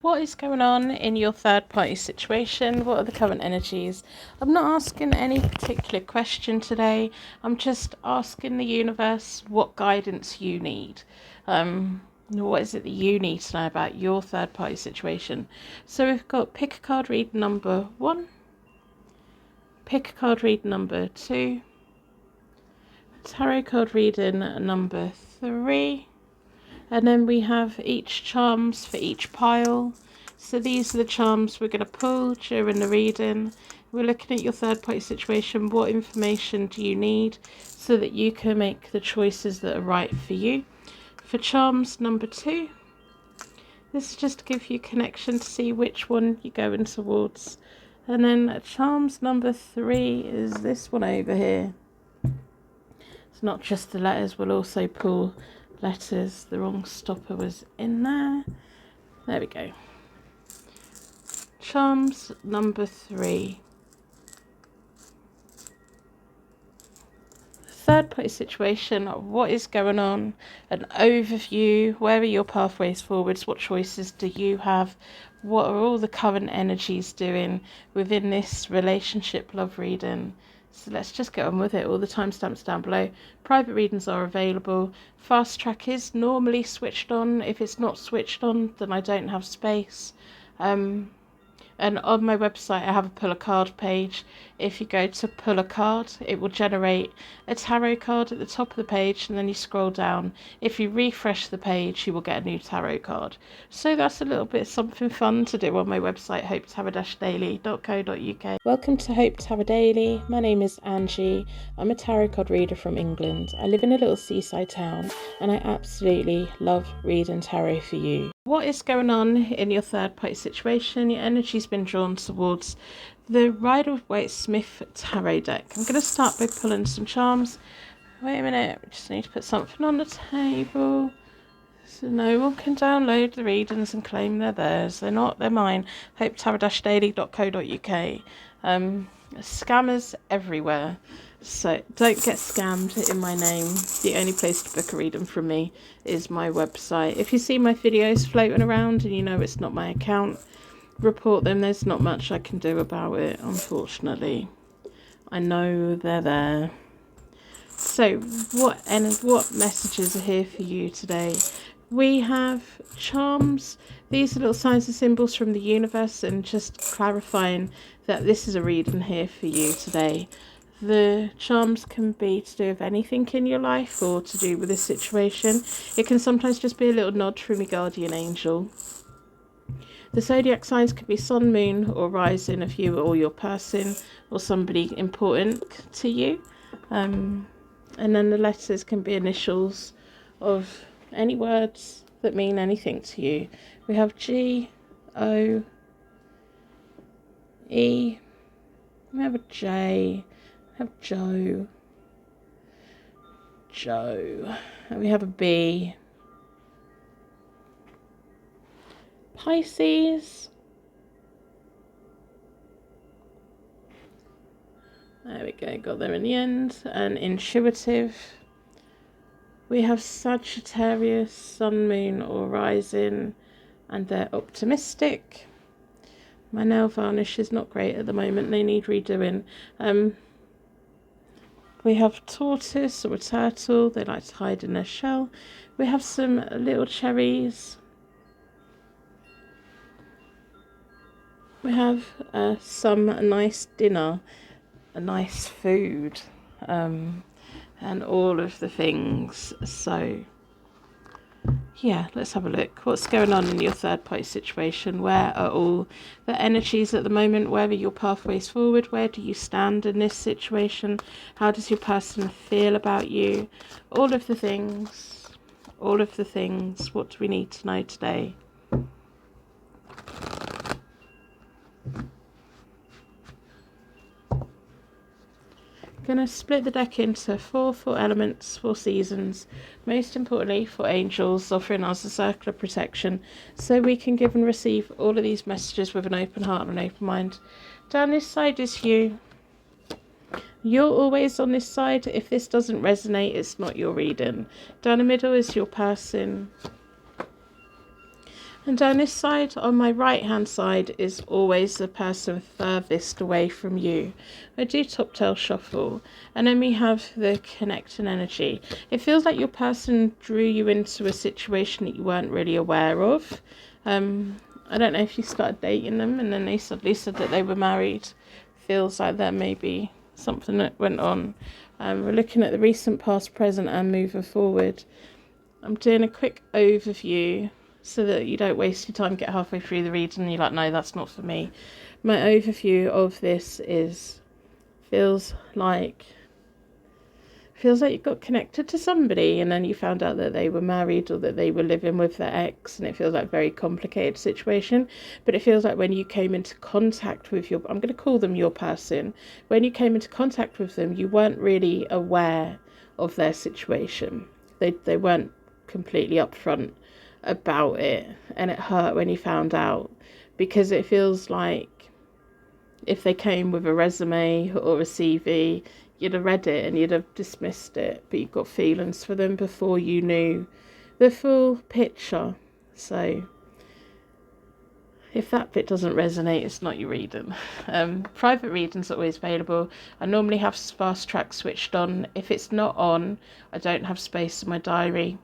What is going on in your third party situation? What are the current energies? I'm not asking any particular question today. I'm just asking the universe what guidance you need. What is it that you need to know about your third party situation? So we've got pick a card read number 1, pick a card read number 2, tarot card reading number 3, and then we have each charms for each pile. So these are the charms we're going to pull during the reading. We're looking at your third party situation. What information do you need so that you can make the choices that are right for you? For charms number 2, this is just to give you connection to see which one you're going towards. And then charms number 3 is this one over here. It's not just the letters, we'll also pull letters. The wrong stopper was in there. There we go. Charms number 3. Third party situation. What is going on? An overview. Where are your pathways forwards? What choices do you have? What are all the current energies doing within this relationship love reading? So let's just get on with it. All the timestamps down below. Private readings are available. Fast track is normally switched on. If it's not switched on, then I don't have space. And on my website, I have a pull a card page. If you go to pull a card, it will generate a tarot card at the top of the page, and then you scroll down. If you refresh the page, you will get a new tarot card. So that's a little bit something fun to do on my website, hopetarot-daily.co.uk. Welcome to Hope Tarot Daily. My name is Angie. I'm a tarot card reader from England. I live in a little seaside town, and I absolutely love reading tarot for you. What is going on in your third party situation? Your energy's been drawn towards the Rider-Waite-Smith tarot deck. I'm going to start by pulling some charms. Wait a minute, we just need to put something on the table so no one can download the readings and claim they're theirs. They're not, they're mine. hopetarot-daily.co.uk. Scammers everywhere. So don't get scammed in my name. The only place to book a reading from me is my website. If you see my videos floating around and you know it's not my account, report them. There's not much I can do about it, unfortunately. I know they're there. So what messages are here for you today? We have charms. These are little signs and symbols from the universe, and just clarifying that this is a reading here for you today. The charms can be to do with anything in your life or to do with a situation. It can sometimes just be a little nod from your guardian angel. The zodiac signs could be sun, moon, or rising of you or your person or somebody important to you. And then the letters can be initials of any words that mean anything to you. We have G, O, E, we have a J, we have Joe, and we have a B. Pisces. There we go, got there in the end. And intuitive. We have Sagittarius, sun, moon, or rising, and they're optimistic. My nail varnish is not great at the moment, they need redoing. We have tortoise or a turtle, they like to hide in their shell. We have some little cherries. We have some nice dinner, a nice food, and all of the things. So yeah, let's have a look. What's going on in your third party situation? Where are all the energies at the moment? Where are your pathways forward? Where do you stand in this situation? How does your person feel about you? All of the things. All of the things. What do we need to know today? Going to split the deck into four elements, 4 seasons, most importantly 4 angels, offering us a circle of protection so we can give and receive all of these messages with an open heart and an open mind. Down this side is you. You're always on this side. If this doesn't resonate, it's not your reading. Down the middle is your person. And down this side, on my right hand side, is always the person furthest away from you. I do top tail shuffle, and then we have the connecting energy. It feels like your person drew you into a situation that you weren't really aware of. I don't know if you started dating them and then they suddenly said that they were married. Feels like there may be something that went on. We're looking at the recent, past, present, and moving forward. I'm doing a quick overview so that you don't waste your time, get halfway through the reading and you're like, no, that's not for me. My overview of this feels like you got connected to somebody and then you found out that they were married or that they were living with their ex, and it feels like a very complicated situation. But it feels like when you came into contact with I'm going to call them your person, when you came into contact with them, you weren't really aware of their situation. They weren't completely upfront about it, and it hurt when you found out, because it feels like if they came with a resume or a CV, you'd have read it and you'd have dismissed it, but you've got feelings for them before you knew the full picture. So if that bit doesn't resonate, it's not your reading. Private readings are always available. I normally have fast track switched on. If it's not on, I don't have space in my diary.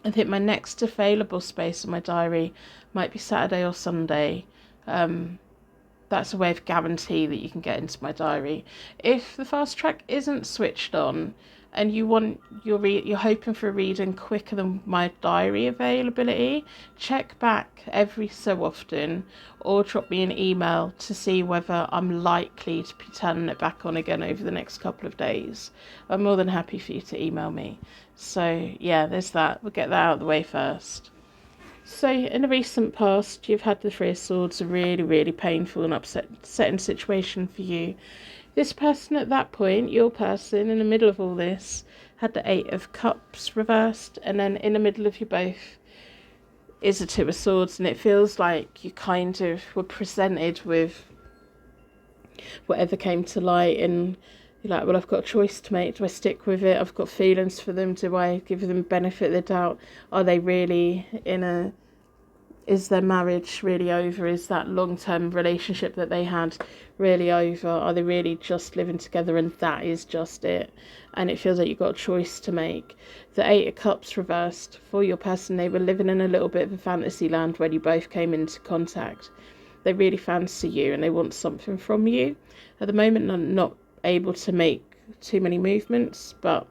I think my next available space in my diary might be Saturday or Sunday. That's a way of guarantee that you can get into my diary. If the fast track isn't switched on and you're hoping for a reading quicker than my diary availability, check back every so often or drop me an email to see whether I'm likely to be turning it back on again over the next couple of days. I'm more than happy for you to email me. So yeah, there's that. We'll get that out of the way first. So in the recent past, you've had the Three of Swords, a really, really painful and upsetting situation for you. This person at that point, your person, in the middle of all this, had the Eight of Cups reversed, and then in the middle of you both is the Two of Swords, and it feels like you kind of were presented with whatever came to light, and you're like, well, I've got a choice to make. Do I stick with it? I've got feelings for them. Do I give them benefit of the doubt? Are they really is their marriage really over? Is that long-term relationship that they had really over? Are they really just living together and that is just it? And it feels like you've got a choice to make. The Eight of Cups reversed for your person. They were living in a little bit of a fantasy land when you both came into contact. They really fancy you and they want something from you. At the moment, I'm not able to make too many movements, but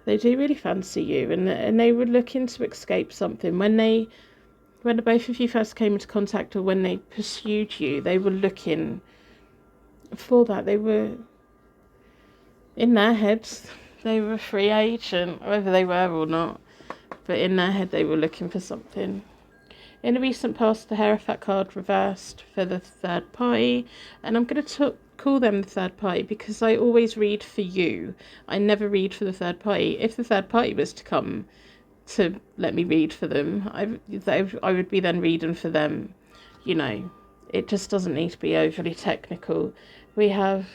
they do really fancy you, and they were looking to escape something. When the both of you first came into contact, or when they pursued you, they were looking for that. They were, in their heads, they were a free agent, whether they were or not, but in their head they were looking for something. In the recent past, the Hierophant card reversed for the third party, and I'm going to call them the third party because I always read for you. I never read for the third party. If the third party was to come to let me read for them, I would be then reading for them. You know, it just doesn't need to be overly technical. We have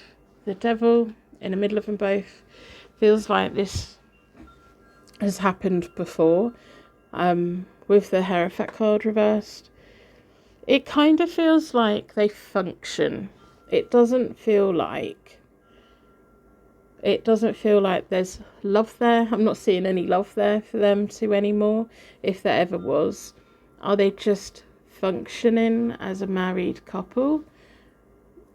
the Devil in the middle of them both. Feels like this has happened before. With the Hierophant card reversed, it kind of feels like they function. It doesn't feel like there's love there. I'm not seeing any love there for them two anymore, if there ever was. Are they just functioning as a married couple?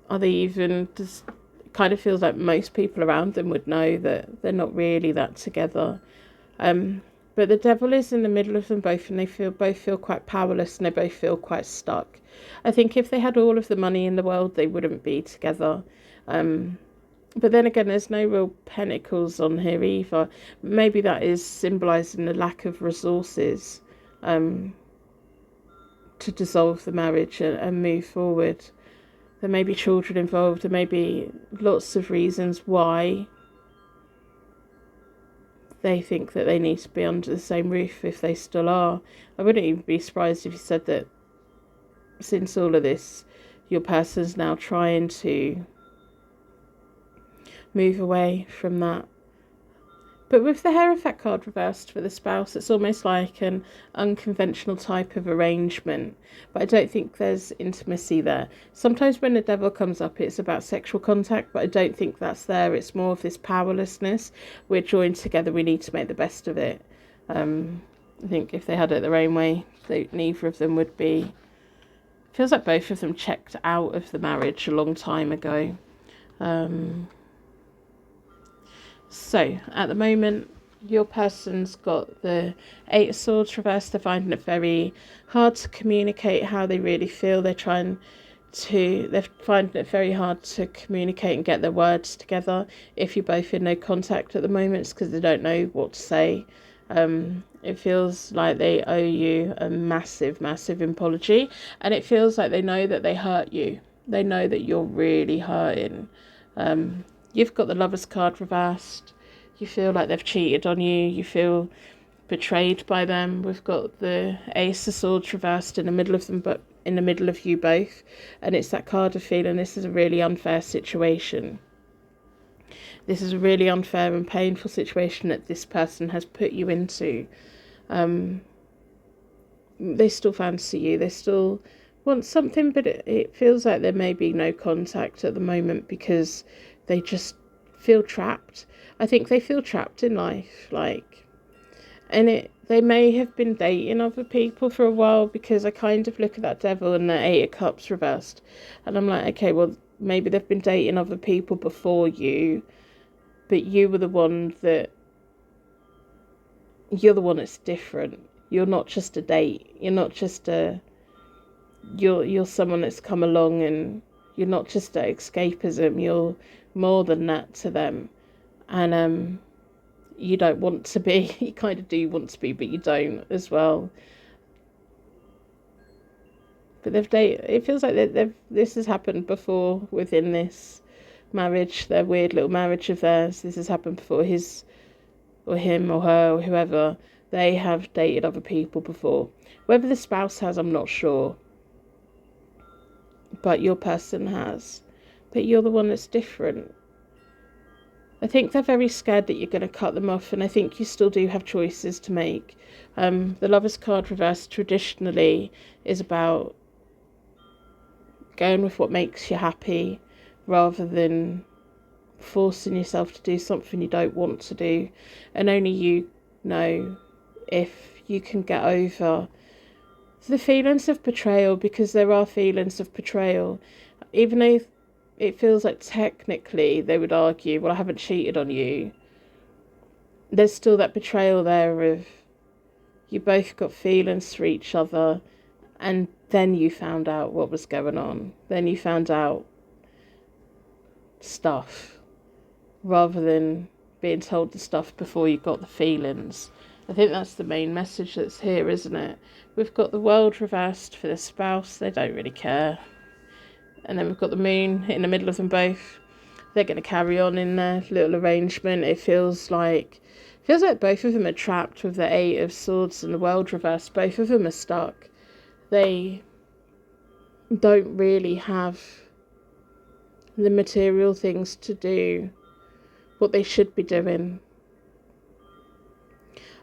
Are they even just, it kind of feels like most people around them would know that they're not really that together. But the Devil is in the middle of them both, and they both feel quite powerless, and they both feel quite stuck. I think if they had all of the money in the world, they wouldn't be together. But then again, there's no real pentacles on here either. Maybe that is symbolising the lack of resources to dissolve the marriage and move forward. There may be children involved. There may be lots of reasons why they think that they need to be under the same roof, if they still are. I wouldn't even be surprised if you said that since all of this, your person's now trying to move away from that But with the Hierophant card reversed for the spouse, it's almost like an unconventional type of arrangement. But I don't think there's intimacy there. Sometimes when the devil comes up, it's about sexual contact, but I don't think that's there. It's more of this powerlessness. We're joined together, we need to make the best of it. I think if they had it their own way, neither of them would be... Feels like both of them checked out of the marriage a long time ago. So, at the moment, your person's got the Eight of Swords reversed. They're finding it very hard to communicate how they really feel. They're finding it very hard to communicate and get their words together. If you're both in no contact at the moment, it's because they don't know what to say. It feels like they owe you a massive, massive apology. And it feels like they know that they hurt you. They know that you're really hurting. You've got the Lover's card reversed. You feel like they've cheated on you. You feel betrayed by them. We've got the Ace of Swords reversed in the middle of them, but in the middle of you both. And it's that card of feeling this is a really unfair situation. This is a really unfair and painful situation that this person has put you into. They still fancy you. They still want something, but it feels like there may be no contact at the moment because they just feel trapped. I think they feel trapped in life, they may have been dating other people for a while, because I kind of look at that devil and the Eight of Cups reversed, and I'm like, okay, well, maybe they've been dating other people before you, but you're the one that's different. You're not just a date. You're not just you're someone that's come along, and you're not just at escapism. You're more than that to them. And you don't want to be. You kind of do want to be, but you don't as well. But it feels like this has happened before within this marriage, their weird little marriage of theirs. This has happened before. His or him or her or whoever, they have dated other people before. Whether the spouse has, I'm not sure. But your person has. But you're the one that's different. I think they're very scared that you're going to cut them off, and I think you still do have choices to make. The Lover's card reversed traditionally is about going with what makes you happy rather than forcing yourself to do something you don't want to do. And only you know if you can get over the feelings of betrayal, because there are feelings of betrayal. Even though it feels like technically they would argue, well, I haven't cheated on you, there's still that betrayal there of you both got feelings for each other, and then you found out what was going on. Then you found out stuff, rather than being told the stuff before you got the feelings. I think that's the main message that's here, isn't it? We've got the World reversed for the spouse. They don't really care. And then we've got the Moon in the middle of them both. They're going to carry on in their little arrangement. It feels like both of them are trapped with the Eight of Swords and the World reversed. Both of them are stuck. They don't really have the material things to do what they should be doing.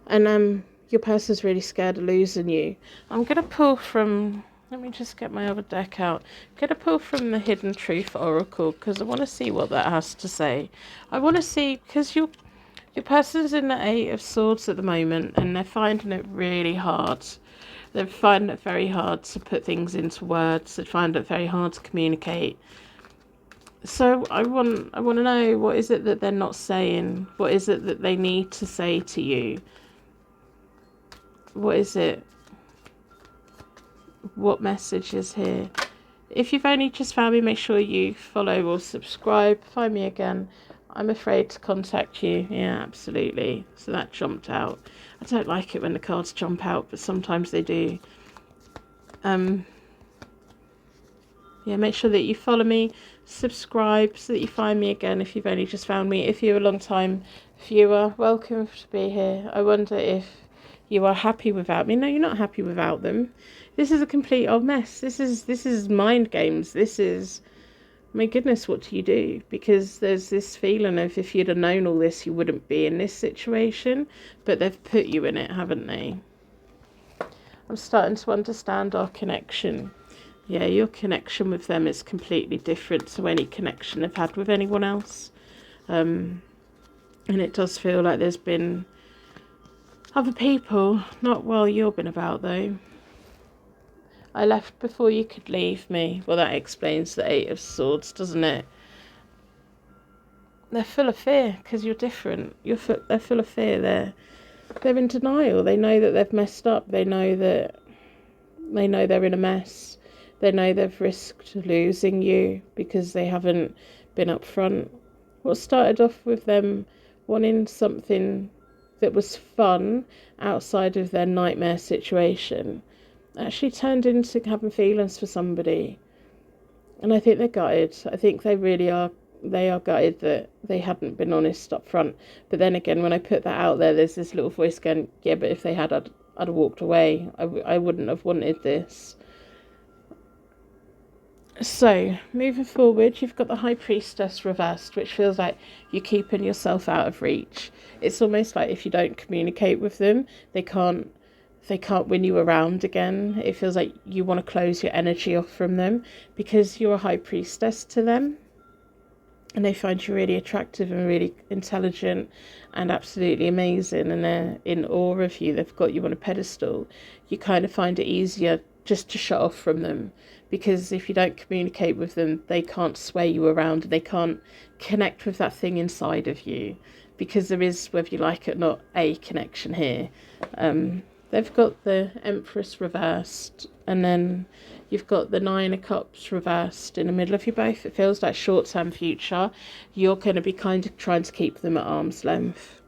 And your person's really scared of losing you. I'm going to pull from... Let me just get my other deck out. I'm going to pull from the Hidden Truth Oracle, because I want to see what that has to say. I want to see, because your person's in the Eight of Swords at the moment, and they're finding it really hard. They're finding it very hard to put things into words. They find it very hard to communicate. So I want to know, what is it that they're not saying? What is it that they need to say to you? What is it? What message is here? If you've only just found me, make sure you follow or subscribe. Find me again. I'm afraid to contact you. Yeah, absolutely. So that jumped out. I don't like it when the cards jump out, but sometimes they do. Yeah, make sure that you follow me, subscribe, so that you find me again if you've only just found me. If you're a long time viewer, welcome to be here. I wonder if you are happy without me. No, you're not happy without them. This is a complete old mess. This is mind games. This is my goodness, what do you do? Because there's this feeling of if you'd have known all this, you wouldn't be in this situation. But they've put you in it, haven't they? I'm starting to understand our connection. Yeah, your connection with them is completely different to any connection I've had with anyone else. And it does feel like there's been other people, not while you've been about though. I left before you could leave me. Well, that explains the Eight of Swords, doesn't it? They're full of fear because you're different. They're full of fear. They're in denial. They know that they've messed up. They know they're in a mess. They know they've risked losing you because they haven't been upfront. What started off with them wanting something that was fun outside of their nightmare situation actually turned into having feelings for somebody. And I think they're gutted. I think they really are. They are gutted that they hadn't been honest up front. But then again, when I put that out there, there's this little voice going, yeah, but if they had, I'd have walked away. I wouldn't have wanted this. So, moving forward, you've got the High Priestess reversed, which feels like you're keeping yourself out of reach. It's almost like if you don't communicate with them, they can't win you around again. It feels like you want to close your energy off from them because you're a High Priestess to them. And they find you really attractive and really intelligent and absolutely amazing. And they're in awe of you. They've got you on a pedestal. You kind of find it easier just to shut off from them. Because if you don't communicate with them, they can't sway you around. They can't connect with that thing inside of you. Because there is, whether you like it or not, a connection here. They've got the Empress reversed. And then you've got the Nine of Cups reversed in the middle of you both. It feels like short-term future. You're going to be kind of trying to keep them at arm's length.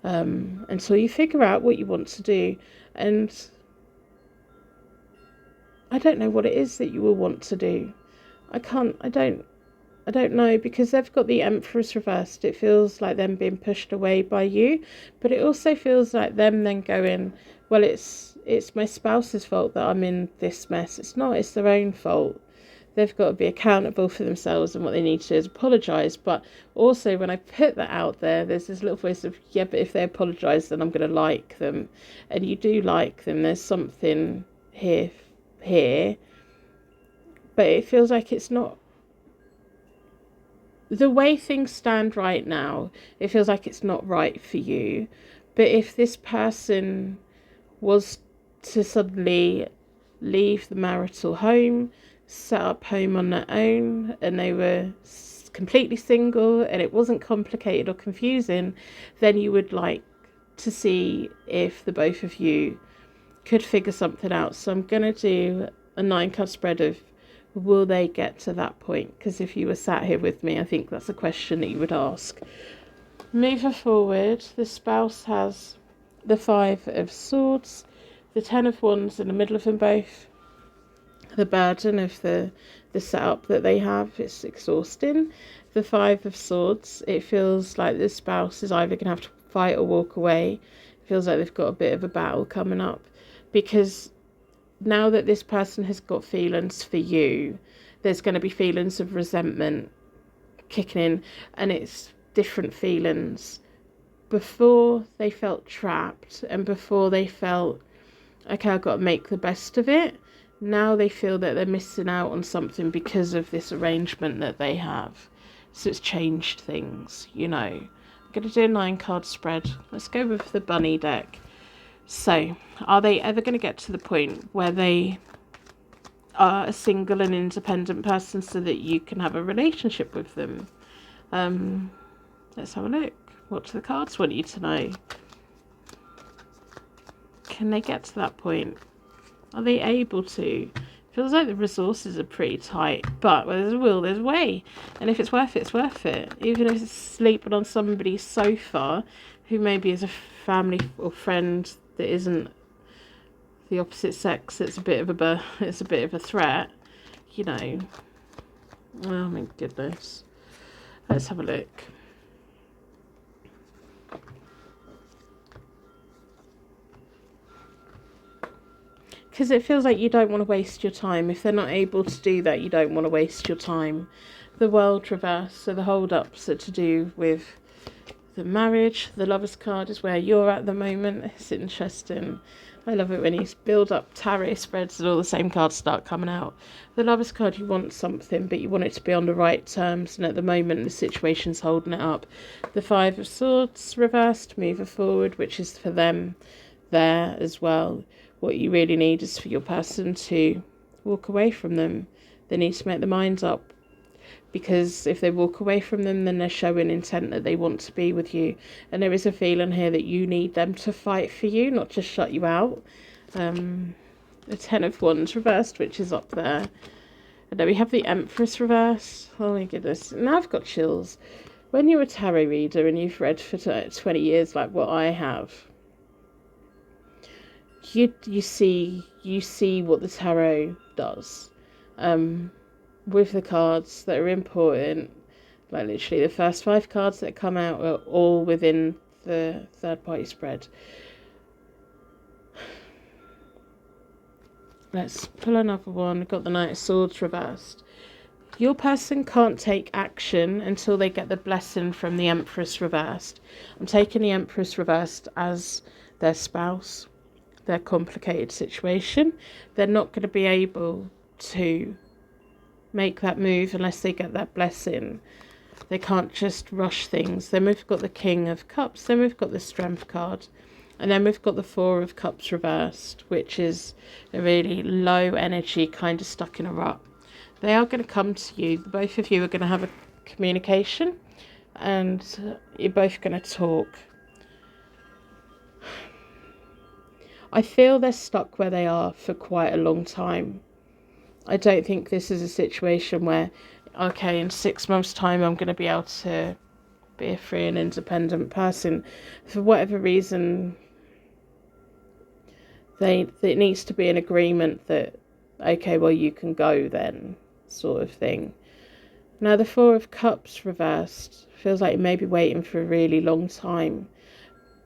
Until you figure out what you want to do. And I don't know what it is that you will want to do. I don't know, because they've got the Empress reversed. It feels like them being pushed away by you, but it also feels like them then going, well, it's my spouse's fault that I'm in this mess. It's not, it's their own fault. They've got to be accountable for themselves, and what they need to do is apologise. But also, when I put that out there, there's this little voice of, yeah, but if they apologise, then I'm going to like them. And you do like them. There's something here, but it feels like it's not the way things stand right now. It feels like it's not right for you. But if this person was to suddenly leave the marital home, set up home on their own, and they were completely single and it wasn't complicated or confusing, then you would like to see if the both of you could figure something out. So I'm going to do a 9-card spread of, will they get to that point? Because if you were sat here with me, I think that's a question that you would ask. Moving forward, the spouse has the 5 of Swords, the 10 of Wands in the middle of them both. The burden of the setup that they have, it's exhausting. The 5 of Swords, it feels like the spouse is either going to have to fight or walk away. It feels like they've got a bit of a battle coming up, because now that this person has got feelings for you, there's going to be feelings of resentment kicking in, and it's different feelings. Before they felt trapped, and before they felt, okay, I've got to make the best of it, now they feel that they're missing out on something because of this arrangement that they have. So it's changed things, you know. I'm going to do a 9-card spread. Let's go with the bunny deck. So, are they ever going to get to the point where they are a single and independent person so that you can have a relationship with them? Let's have a look. What do the cards want you to know? Can they get to that point? Are they able to? Feels like the resources are pretty tight, but where there's a will, there's a way. And if it's worth it, it's worth it. Even if it's sleeping on somebody's sofa who maybe is a family or friend that isn't the opposite sex, it's a bit of a threat, you know. Oh my goodness. Let's have a look. because it feels like you don't want to waste your time. If they're not able to do that, you don't want to waste your time. The World reverse, so the hold-ups are to do with the marriage. The Lovers card is where you're at the moment. It's interesting. I love it when you build up tarot spreads and all the same cards start coming out. The Lovers card, you want something, but you want it to be on the right terms, and at the moment the situation's holding it up. The Five of Swords reversed, moving forward, which is for them there as well. What you really need is for your person to walk away from them. They need to make their minds up, because if they walk away from them, then they're showing intent that they want to be with you. And there is a feeling here that you need them to fight for you, not just shut you out. The Ten of Wands reversed, which is up there. And then we have the Empress reversed. Oh my goodness. Now I've got chills. When you're a tarot reader and you've read for 20 years like what I have, you see what the tarot does. With the cards that are important, like literally the first 5 cards that come out are all within the third party spread. Let's pull another one. We've got the Knight of Swords reversed. Your person can't take action until they get the blessing from the Empress reversed. I'm taking the Empress reversed as their spouse, their complicated situation. They're not going to be able to make that move unless they get that blessing. They can't just rush things. Then we've got the King of Cups, then we've got the Strength card, and then we've got the Four of Cups reversed, which is a really low energy, kind of stuck in a rut. They are going to come to you. Both of you are going to have a communication, and you're both going to talk. I feel they're stuck where they are for quite a long time. I don't think this is a situation where, okay, in 6 months' time I'm going to be able to be a free and independent person. For whatever reason, it needs to be an agreement that, okay, well, you can go then, sort of thing. Now, the Four of Cups reversed feels like you may be waiting for a really long time.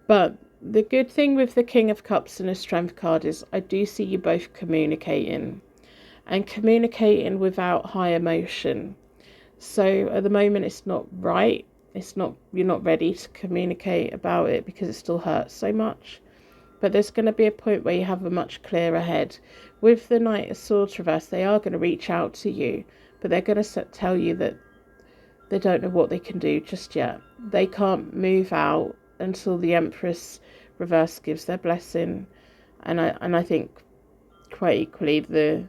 But the good thing with the King of Cups and the Strength card is I do see you both communicating. And communicating without high emotion. So at the moment it's not right. You're not ready to communicate about it because it still hurts so much. But there's going to be a point where you have a much clearer head. With the Knight of Swords reverse, they are going to reach out to you, but they're going to tell you that they don't know what they can do just yet. They can't move out until the Empress reverse gives their blessing. And I think quite equally the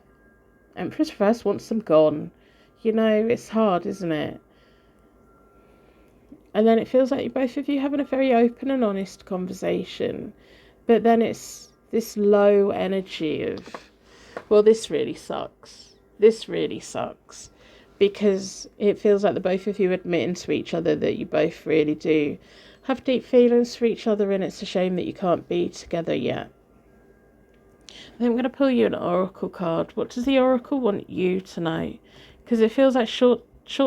Empress reverse wants them gone. You know, it's hard, isn't it? And then it feels like both of you having a very open and honest conversation. But then it's this low energy of, well, this really sucks. This really sucks. Because it feels like the both of you admitting to each other that you both really do have deep feelings for each other, and it's a shame that you can't be together yet. I'm going to pull you an oracle card. What does the oracle want you to know? Because it feels like short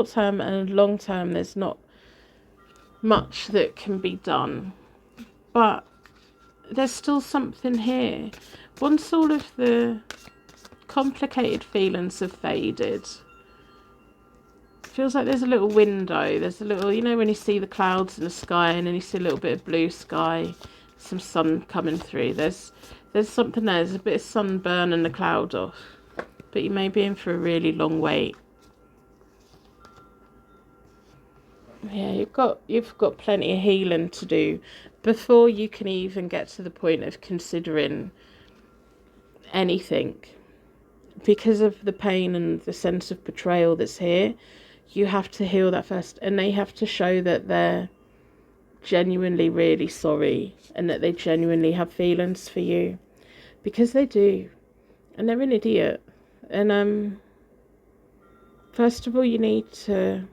term and long term there's not much that can be done. But there's still something here. Once all of the complicated feelings have faded, it feels like there's a little window. There's a little, you know, when you see the clouds in the sky and then you see a little bit of blue sky, some sun coming through. There's something there. There's a bit of sun burning the cloud off. But you may be in for a really long wait. Yeah, you've got plenty of healing to do before you can even get to the point of considering anything. Because of the pain and the sense of betrayal that's here, you have to heal that first. And they have to show that they're genuinely really sorry and that they genuinely have feelings for you. Because they do. And they're an idiot. And first of all, you need to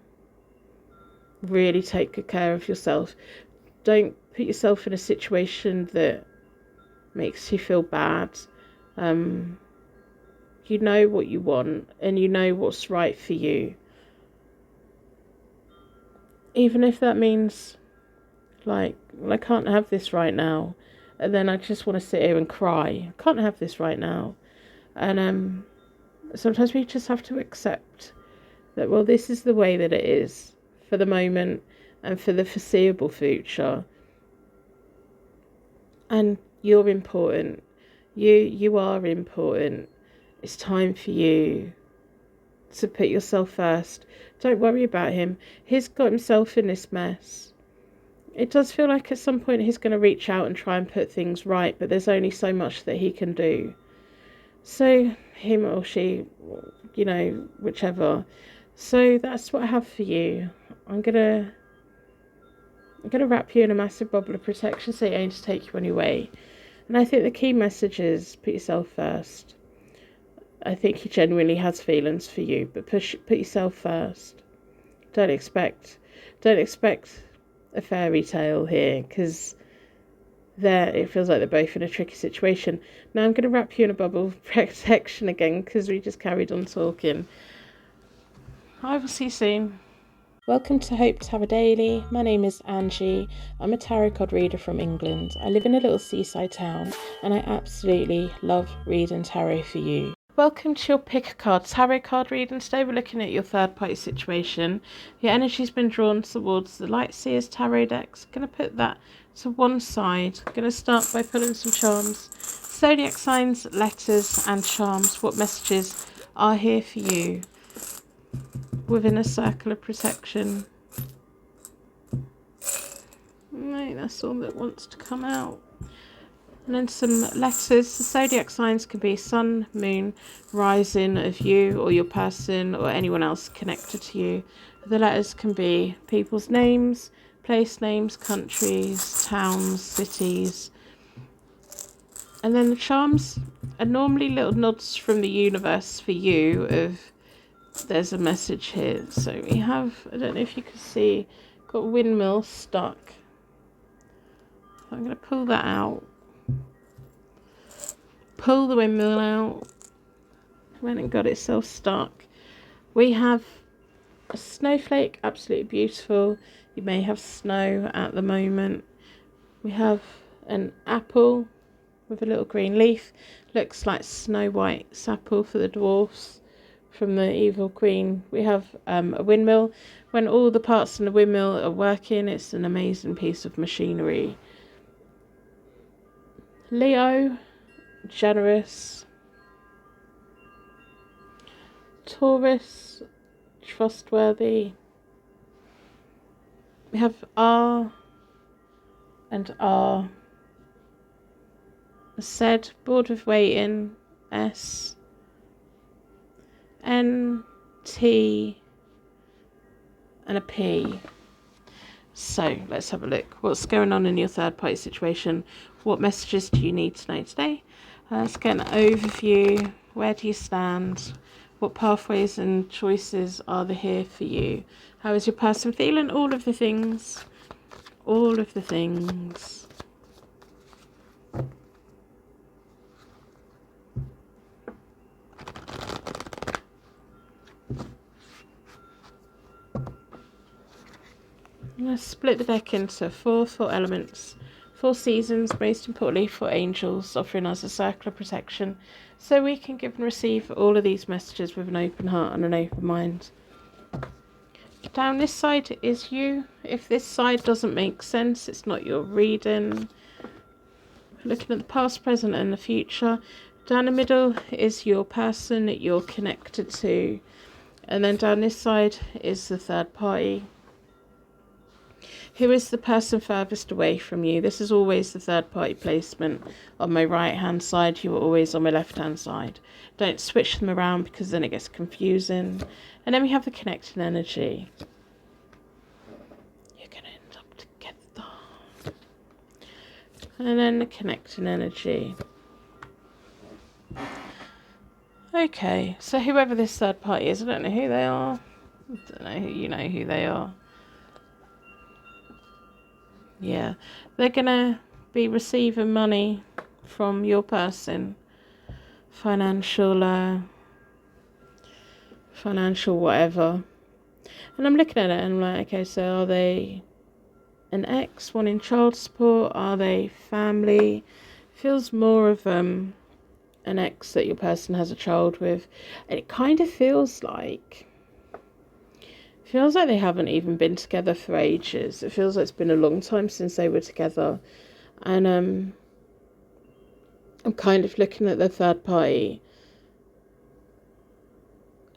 really take good care of yourself. Don't put yourself in a situation that makes you feel bad. You know what you want and you know what's right for you. Even if that means, like, well, I can't have this right now. And then I just want to sit here and cry. I can't have this right now. And sometimes we just have to accept that, well, this is the way that it is for the moment and for the foreseeable future. And you're important. You are important. It's time for you to put yourself first. Don't worry about him. He's got himself in this mess. It does feel like at some point he's going to reach out and try and put things right, but there's only so much that he can do. So him or she, whichever. So that's what I have for you. I'm gonna wrap you in a massive bubble of protection so you aim to take you on your way. And I think the key message is put yourself first. I think he genuinely has feelings for you, but put yourself first. Don't expect a fairy tale here, because it feels like they're both in a tricky situation. Now I'm going to wrap you in a bubble of protection again, because we just carried on talking. I will see you soon. Welcome to Hope Tarot Daily. My name is Angie. I'm a tarot card reader from England. I live in a little seaside town and I absolutely love reading tarot for you. Welcome to your Pick a Card tarot card reading. Today we're looking at your third party situation. Your energy's been drawn towards the Light Seers tarot decks. I'm going to put that to one side. I'm going to start by pulling some charms. Zodiac signs, letters and charms. What messages are here for you within a circle of protection? Right, that's all that wants to come out. And then some letters. The zodiac signs can be sun, moon, rising of you or your person or anyone else connected to you. The letters can be people's names, place names, countries, towns, cities. And then the charms are normally little nods from the universe for you of there's a message here. So we have, I don't know if you can see, got a windmill stuck. I'm going to pull that out. Pull the windmill out. Went and got itself stuck. We have a snowflake, absolutely beautiful. You may have snow at the moment. We have an apple with a little green leaf. Looks like Snow White's apple for the dwarfs from the Evil Queen. We have a windmill. When all the parts in the windmill are working, it's an amazing piece of machinery. Leo, generous. Taurus, trustworthy. We have R and R. Z, bored with waiting. S. N, T, and a P. So let's have a look. What's going on in your third party situation? What messages do you need to know today? Let's get an overview. Where do you stand? What pathways and choices are there here for you? How is your person feeling? All of the things. All of the things. I'm going to split the deck into four elements, 4 seasons, most importantly 4 angels, offering us a circle of protection so we can give and receive all of these messages with an open heart and an open mind. Down this side is you. If this side doesn't make sense, it's not your reading. Looking at the past, present and the future. Down the middle is your person that you're connected to. And then down this side is the third party. Who is the person furthest away from you? This is always the third party placement. On my right hand side, you are always on my left hand side. Don't switch them around because then it gets confusing. And then we have the connecting energy. You're going to end up together. And then the connecting energy. Okay, so whoever this third party is, I don't know who they are. I don't know who you know who they are. Yeah, they're going to be receiving money from your person. Financial whatever. And I'm looking at it and I'm like, okay, so are they an ex wanting child support? Are they family? Feels more of an ex that your person has a child with, and it kind of feels like they haven't even been together for ages. It feels like it's been a long time since they were together. And I'm kind of looking at the third party,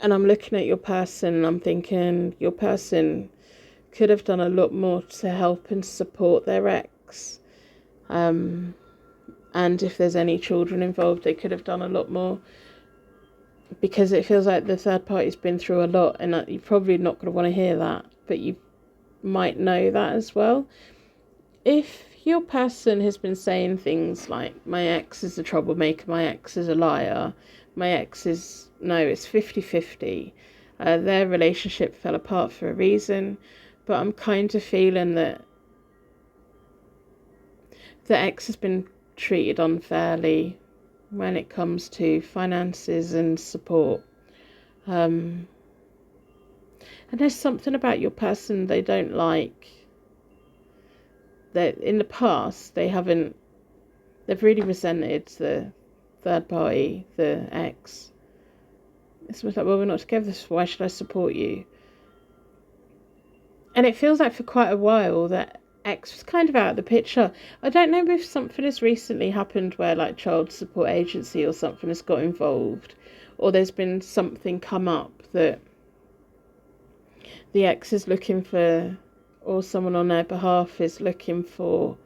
and I'm looking at your person, and I'm thinking your person could have done a lot more to help and support their ex. And if there's any children involved, they could have done a lot more, because it feels like the third party's been through a lot, and you're probably not going to want to hear that, but you might know that as well. If your person has been saying things like, my ex is a troublemaker, my ex is a liar, my ex is, no, it's 50-50, their relationship fell apart for a reason, but I'm kind of feeling that the ex has been treated unfairly when it comes to finances and support. And there's something about your person they don't like. That in the past they've really resented the third party, the ex. It's like, well, we're not together, so why should I support you? And it feels like for quite a while that ex was kind of out of the picture. I don't know if something has recently happened where like child support agency or something has got involved, or there's been something come up that the ex is looking for, or someone on their behalf is looking for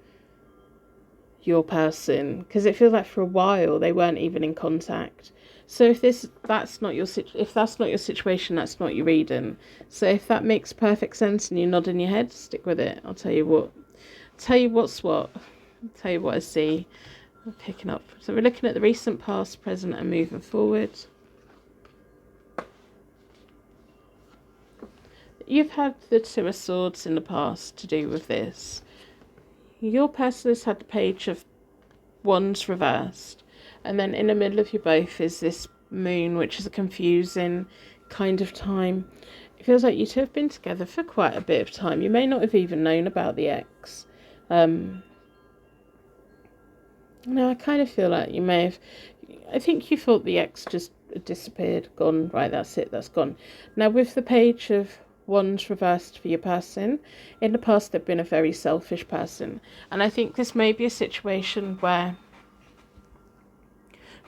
your person, because it feels like for a while they weren't even in contact. So if that's not your situation, that's not your reading. So if that makes perfect sense and you're nodding your head, stick with it. I'll tell you what I see. I'm picking up. So we're looking at the recent, past, present, and moving forward. You've had the Two of Swords in the past to do with this. Your person has had the Page of Wands reversed, and then in the middle of you both is this Moon, which is a confusing kind of time. It feels like you two have been together for quite a bit of time. You may not have even known about the ex. No, I kind of feel like you may have. I think you thought the ex just disappeared, gone. Right, that's it, that's gone. Now with the Page of Wands reversed for your person, in the past they've been a very selfish person, and I think this may be a situation where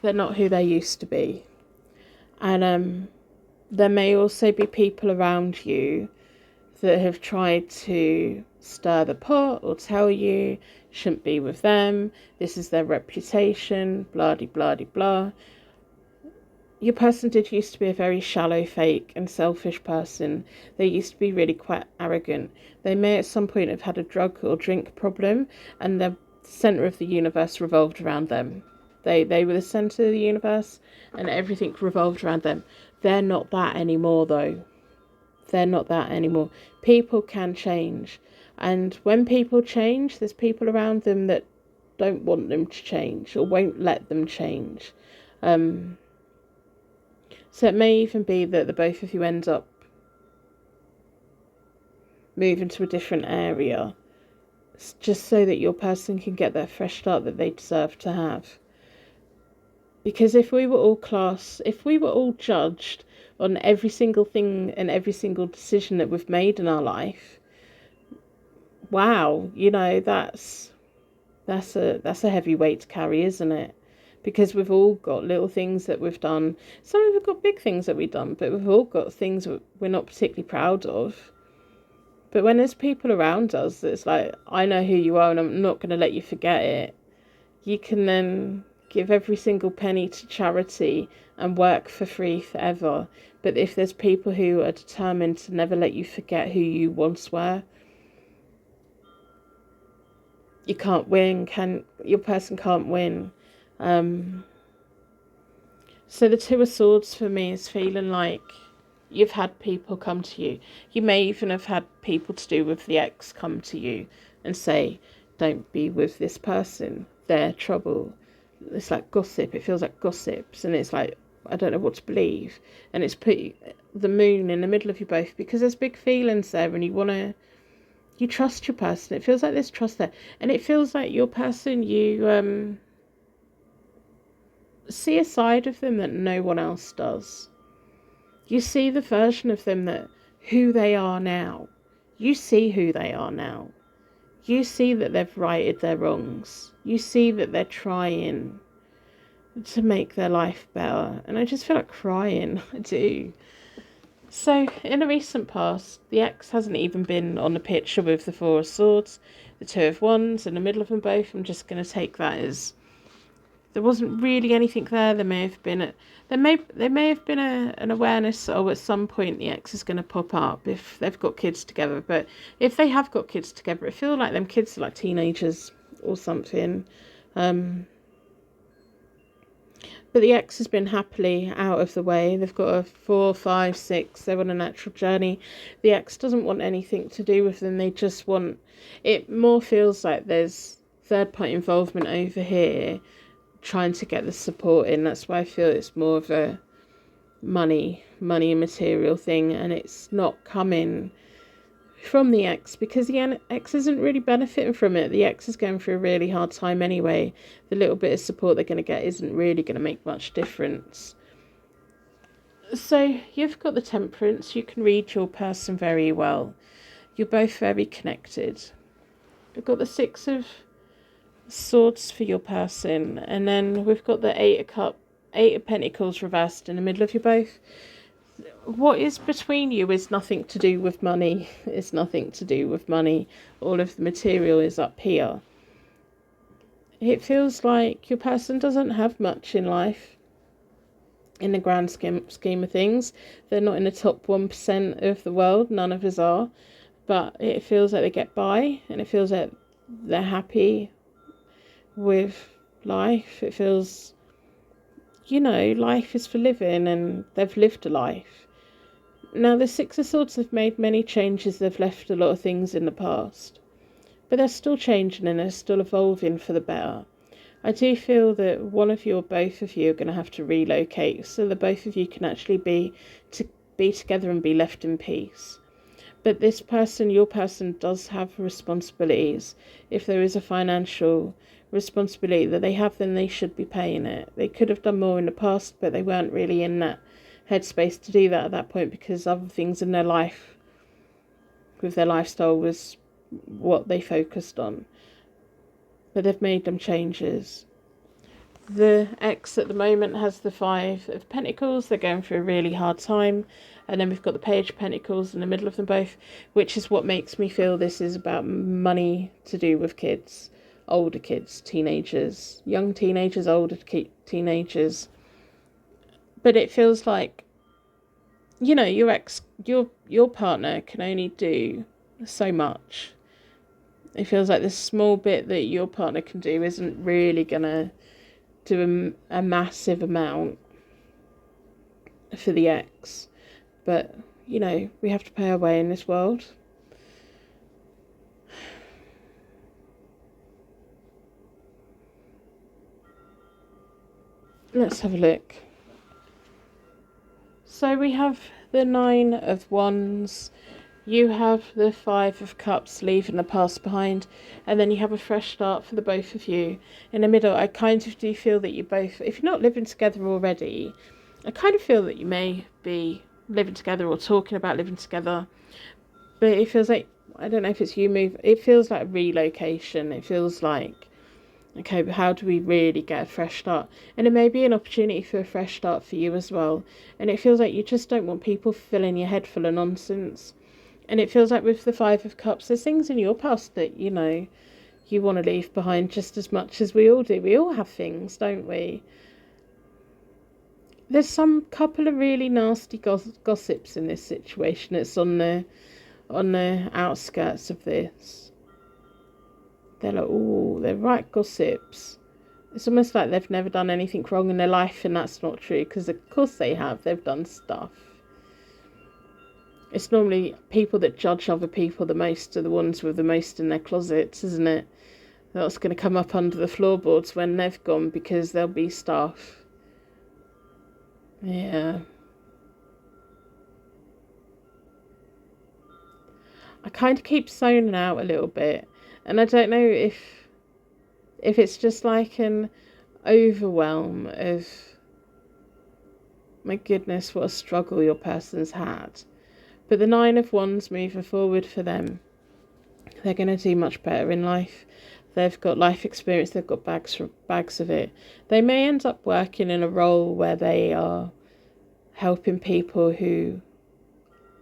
they're not who they used to be, and there may also be people around you that have tried to stir the pot or tell you shouldn't be with them, this is their reputation, blah de blah de blah. Your person did used to be a very shallow, fake and selfish person. They used to be really quite arrogant. They may at some point have had a drug or drink problem, and the centre of the universe revolved around them. They were the centre of the universe, and everything revolved around them. They're not that anymore, though. They're not that anymore. People can change. And when people change, there's people around them that don't want them to change or won't let them change. So it may even be that the both of you end up moving to a different area, just so that your person can get that fresh start that they deserve to have. Because if we were all judged on every single thing and every single decision that we've made in our life, wow, that's a heavy weight to carry, isn't it? Because we've all got little things that we've done. Some of us have got big things that we've done, but we've all got things that we're not particularly proud of. But when there's people around us that's like, I know who you are and I'm not going to let you forget it, you can then give every single penny to charity and work for free forever. But if there's people who are determined to never let you forget who you once were, you can't win. Your person can't win. So the Two of Swords for me is feeling like you've had people come to you. You may even have had people to do with the ex come to you and say, don't be with this person, they're trouble. It's like gossip. It feels like gossips, and it's like, I don't know what to believe. And it's put the Moon in the middle of you both, because there's big feelings there, and you trust your person. It feels like there's trust there, and it feels like your person, see a side of them that no one else does. You see the version of them that who they are now. You see who they are now. You see that they've righted their wrongs. You see that they're trying to make their life better. And I just feel like crying. I do. So, in the recent past, the ex hasn't even been on the picture with the Four of Swords, the Two of Wands, in the middle of them both. I'm just going to take that as there wasn't really anything there. There may have been an awareness, oh, at some point the ex is going to pop up if they've got kids together. But if they have got kids together, it feels like them kids are like teenagers or something. But the ex has been happily out of the way. They've got a 4, 5, 6. They're on a natural journey. The ex doesn't want anything to do with them. They just want... It more feels like there's third-party involvement over here trying to get the support in. That's why I feel it's more of a money and material thing. And it's not coming from the ex because the ex isn't really benefiting from it. The ex is going through a really hard time anyway. The little bit of support they're going to get isn't really going to make much difference. So you've got the Temperance. You can read your person very well. You're both very connected. We've got the Six of Swords for your person, and then we've got the Eight of Pentacles reversed in the middle of you both. What is between you is nothing to do with money. It's nothing to do with money. All of the material is up here. It feels like your person doesn't have much in life. In the grand scheme of things, they're not in the top 1% of the world. None of us are. But it feels like they get by, and it feels like they're happy with life. It feels, life is for living, and they've lived a life. Now, the Six of Swords have made many changes. They've left a lot of things in the past. But they're still changing and they're still evolving for the better. I do feel that one of you or both of you are going to have to relocate so that both of you can actually be together and be left in peace. But this person, your person, does have responsibilities. If there is a financial responsibility that they have, then they should be paying it. They could have done more in the past, but they weren't really in that headspace to do that at that point because other things in their life with their lifestyle was what they focused on. But they've made them changes. The ex at the moment has the Five of Pentacles. They're going through a really hard time. And then we've got the Page of Pentacles in the middle of them both, which is what makes me feel this is about money to do with kids. Older kids, teenagers, young teenagers, older teenagers. But it feels like, your partner can only do so much. It feels like the small bit that your partner can do isn't really going to do a massive amount for the ex. But, we have to pay our way in this world. Let's have a look. So we have the Nine of Wands. You have the Five of Cups, leaving the past behind, and then you have a fresh start for the both of you. In the middle, I kind of do feel that you both, if you're not living together already, I kind of feel that you may be living together or talking about living together. But it feels like, I don't know if it's you move, it feels like a relocation. It feels like, okay, but how do we really get a fresh start? And it may be an opportunity for a fresh start for you as well. And it feels like you just don't want people filling your head full of nonsense. And it feels like with the Five of Cups, there's things in your past that, you want to leave behind just as much as we all do. We all have things, don't we? There's some couple of really nasty gossips in this situation. It's on the outskirts of this. They're like, oh, they're right gossips. It's almost like they've never done anything wrong in their life, and that's not true, because of course they have. They've done stuff. It's normally people that judge other people the most are the ones with the most in their closets, isn't it? That's going to come up under the floorboards when they've gone, because there'll be stuff. Yeah. I kind of keep zoning out a little bit, and I don't know if it's just like overwhelm of, my goodness, what a struggle your person's had. But the Nine of Wands moving forward for them, they're going to do much better in life. They've got life experience, they've got bags of it. They may end up working in a role where they are helping people who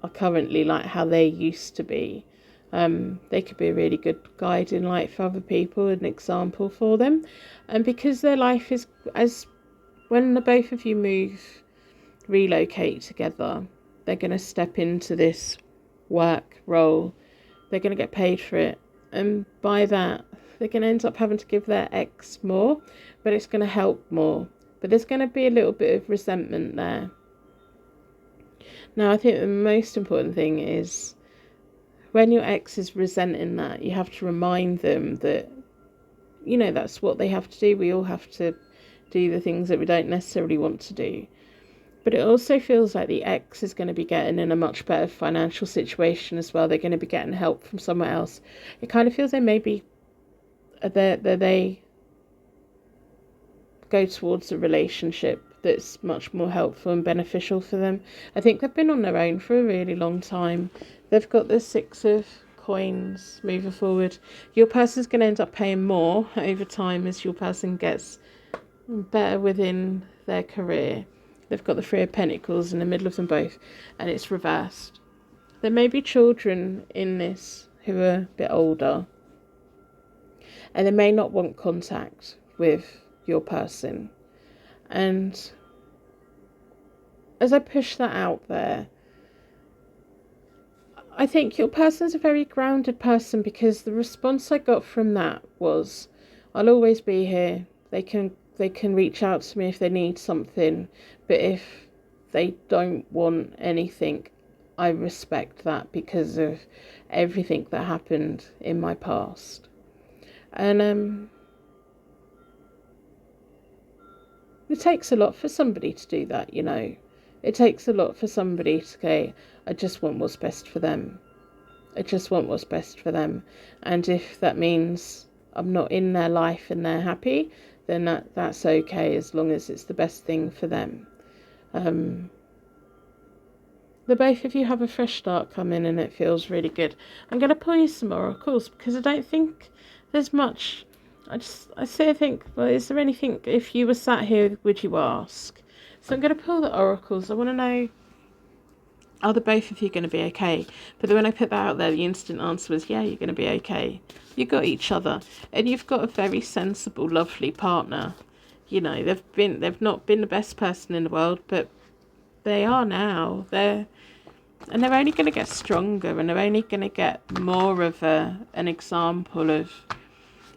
are currently like how they used to be. They could be a really good guiding light for other people, an example for them. And because their life is, as when the both of you relocate together, they're going to step into this work role. They're going to get paid for it. And by that, they're going to end up having to give their ex more, but it's going to help more. But there's going to be a little bit of resentment there. Now, I think the most important thing is when your ex is resenting that, you have to remind them that, you know, that's what they have to do. We all have to do the things that we don't necessarily want to do. But it also feels like the ex is going to be getting in a much better financial situation as well. They're going to be getting help from somewhere else. It kind of feels they maybe they go towards a relationship that's much more helpful and beneficial for them. I think they've been on their own for a really long time. They've got the Six of Coins moving forward. Your person's going to end up paying more over time as your person gets better within their career. They've got the Three of Pentacles in the middle of them both, and it's reversed. There may be children in this who are a bit older, and they may not want contact with your person. And as I push that out there, I think your person's a very grounded person, because the response I got from that was, I'll always be here. They can reach out to me if they need something, but if they don't want anything, I respect that because of everything that happened in my past. And it takes a lot for somebody to do that, you know. It takes a lot for somebody to say, I just want what's best for them. I just want what's best for them. And if that means I'm not in their life and they're happy, then that's okay, as long as it's the best thing for them. The both of you have a fresh start coming, and it feels really good. I'm going to pull you some oracles because I don't think there's much. I think, well, is there anything, if you were sat here, would you ask? So I'm going to pull the oracles. I want to know, are the both of you going to be okay? But when I put that out there, the instant answer was, yeah, you're going to be okay. You've got each other, and you've got a very sensible, lovely partner. You know, they've not been the best person in the world, but they are now. They're only going to get stronger, and they're only going to get more of an example of,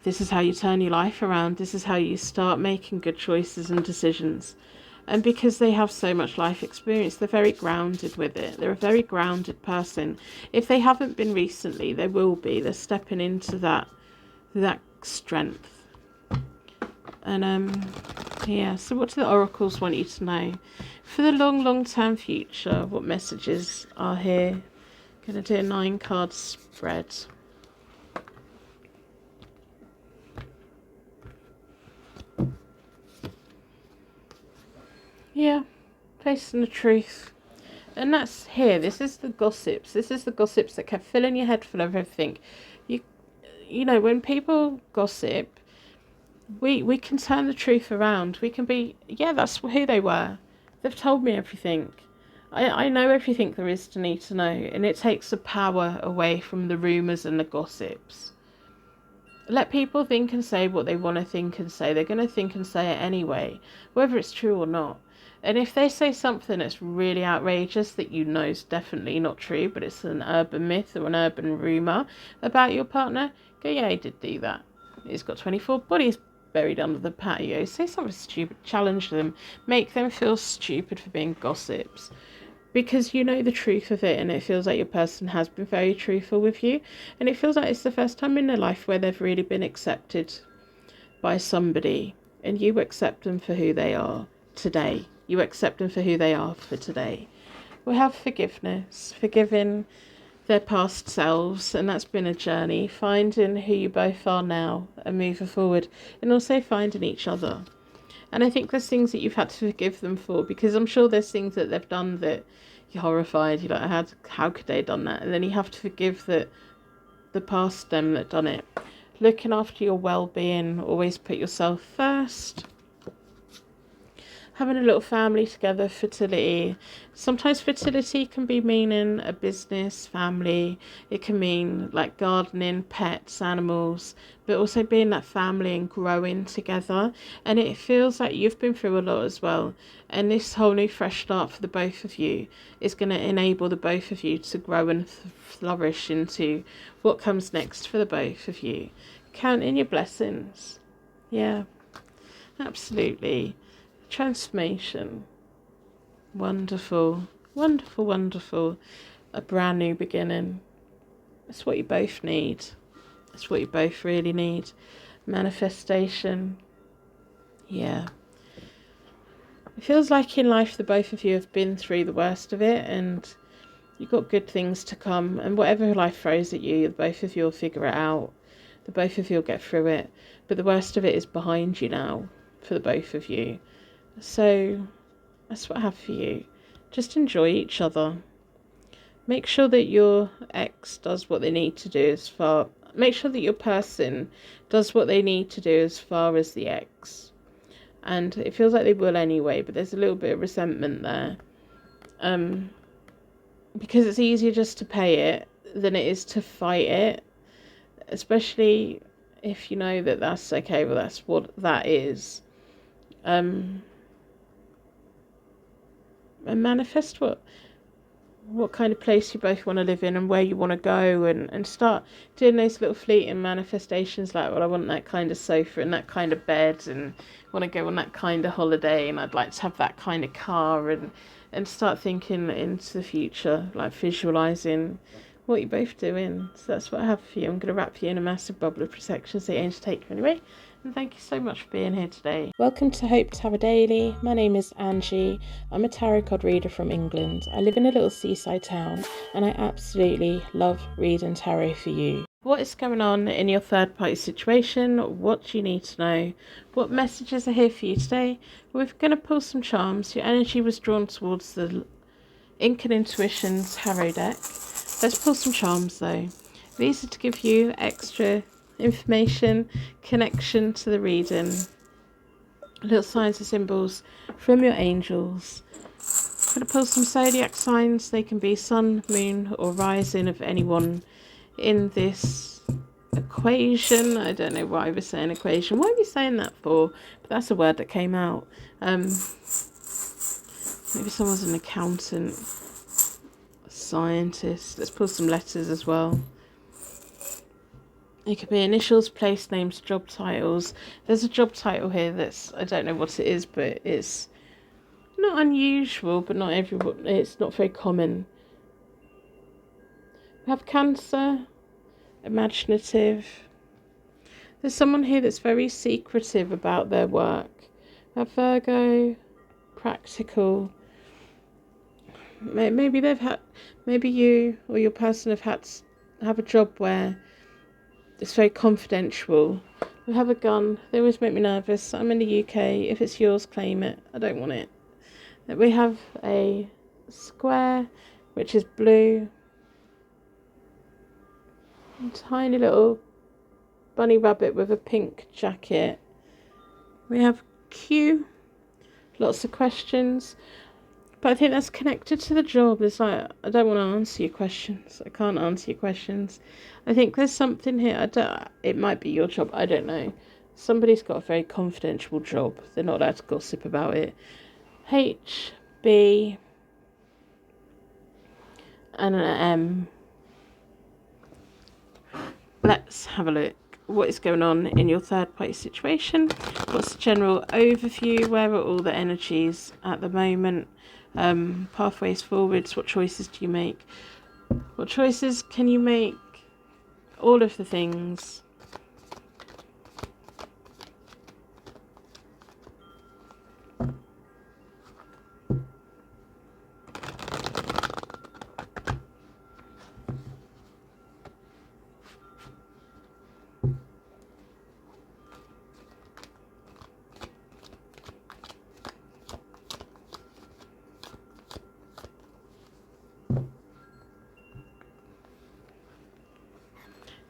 this is how you turn your life around. This is how you start making good choices and decisions. And because they have so much life experience, they're very grounded with it. They're a very grounded person. If they haven't been recently, they will be. They're stepping into that strength. And yeah, so what do the oracles want you to know? For the long-term future, what messages are here? Going to do a 9-card spread. Yeah, facing the truth. And that's here. This is the gossips. This is the gossips that kept filling your head full of everything. You know, when people gossip, we can turn the truth around. We can be, yeah, that's who they were. They've told me everything. I know everything there is to need to know. And it takes the power away from the rumours and the gossips. Let people think and say what they want to think and say. They're going to think and say it anyway, whether it's true or not. And if they say something that's really outrageous that you know is definitely not true, but it's an urban myth or an urban rumour about your partner, go, yeah, he did do that. He's got 24 bodies buried under the patio. Say something stupid, challenge them, make them feel stupid for being gossips. Because you know the truth of it, and it feels like your person has been very truthful with you. And it feels like it's the first time in their life where they've really been accepted by somebody. And you accept them for who they are today. You accept them for who they are for today. We have forgiveness, forgiving their past selves, and that's been a journey, finding who you both are now and moving forward, and also finding each other. And I think there's things that you've had to forgive them for, because I'm sure there's things that they've done that you're horrified. You're like, how could they have done that? And then you have to forgive the past them that done it. Looking after your well-being, always put yourself first. Having a little family together, fertility. Sometimes fertility can be meaning a business, family. It can mean like gardening, pets, animals, but also being that family and growing together. And it feels like you've been through a lot as well. And this whole new fresh start for the both of you is going to enable the both of you to grow and flourish into what comes next for the both of you. Counting your blessings. Yeah, absolutely. Transformation. Wonderful, wonderful, wonderful. A brand new beginning. It's what you both need. It's what you both really need. Manifestation. Yeah. It feels like in life the both of you have been through the worst of it, and you've got good things to come. And whatever life throws at you, the both of you will figure it out. The both of you will get through it. But the worst of it is behind you now for the both of you. So that's what I have for you. Just enjoy each other. Make sure that your ex does what they need to do make sure that your person does what they need to do as far as the ex. And it feels like they will anyway, but there's a little bit of resentment there. Because it's easier just to pay it than it is to fight it. Especially if you know that that's okay, well that's what that is. And manifest what kind of place you both want to live in and where you want to go, and start doing those little fleeting manifestations like, well, I want that kind of sofa and that kind of bed, and want to go on that kind of holiday, and I'd like to have that kind of car, and start thinking into the future, like visualizing what you're both doing. So that's what I have for you. I'm going to wrap you in a massive bubble of protection so you ain't to take you anyway. And thank you so much for being here today. Welcome to Hope Tarot Daily. My name is Angie. I'm a tarot card reader from England. I live in a little seaside town, and I absolutely love reading tarot for you. What is going on in your third party situation? What do you need to know? What messages are here for you today? We're going to pull some charms. Your energy was drawn towards the Ink and Intuition tarot deck. Let's pull some charms though. These are to give you extra information, connection to the reading, little signs and symbols from your angels. I'm going to pull some zodiac signs. They can be sun, moon or rising of anyone in this equation. I don't know why we're saying equation. What are we saying that for? But that's a word that came out. Maybe someone's an accountant, a scientist. Let's pull some letters as well. It could be initials, place names, job titles. There's a job title here that's, I don't know what it is, but it's not unusual, but not everyone. It's not very common. We have Cancer, imaginative. There's someone here that's very secretive about their work. We have Virgo, practical. Maybe you or your person have a job where it's very confidential. We have a gun. They always make me nervous. I'm in the UK. If it's yours, claim it. I don't want it. We have a square, which is blue. A tiny little bunny rabbit with a pink jacket. We have Q. Lots of questions. But I think that's connected to the job. It's like, I don't want to answer your questions. I can't answer your questions. I think there's something here. It might be your job. I don't know. Somebody's got a very confidential job. They're not allowed to gossip about it. H, B, and an M. Let's have a look. What is going on in your third party situation? What's the general overview? Where are all the energies at the moment? Pathways forwards. What choices do you make? What choices can you make? All of the things.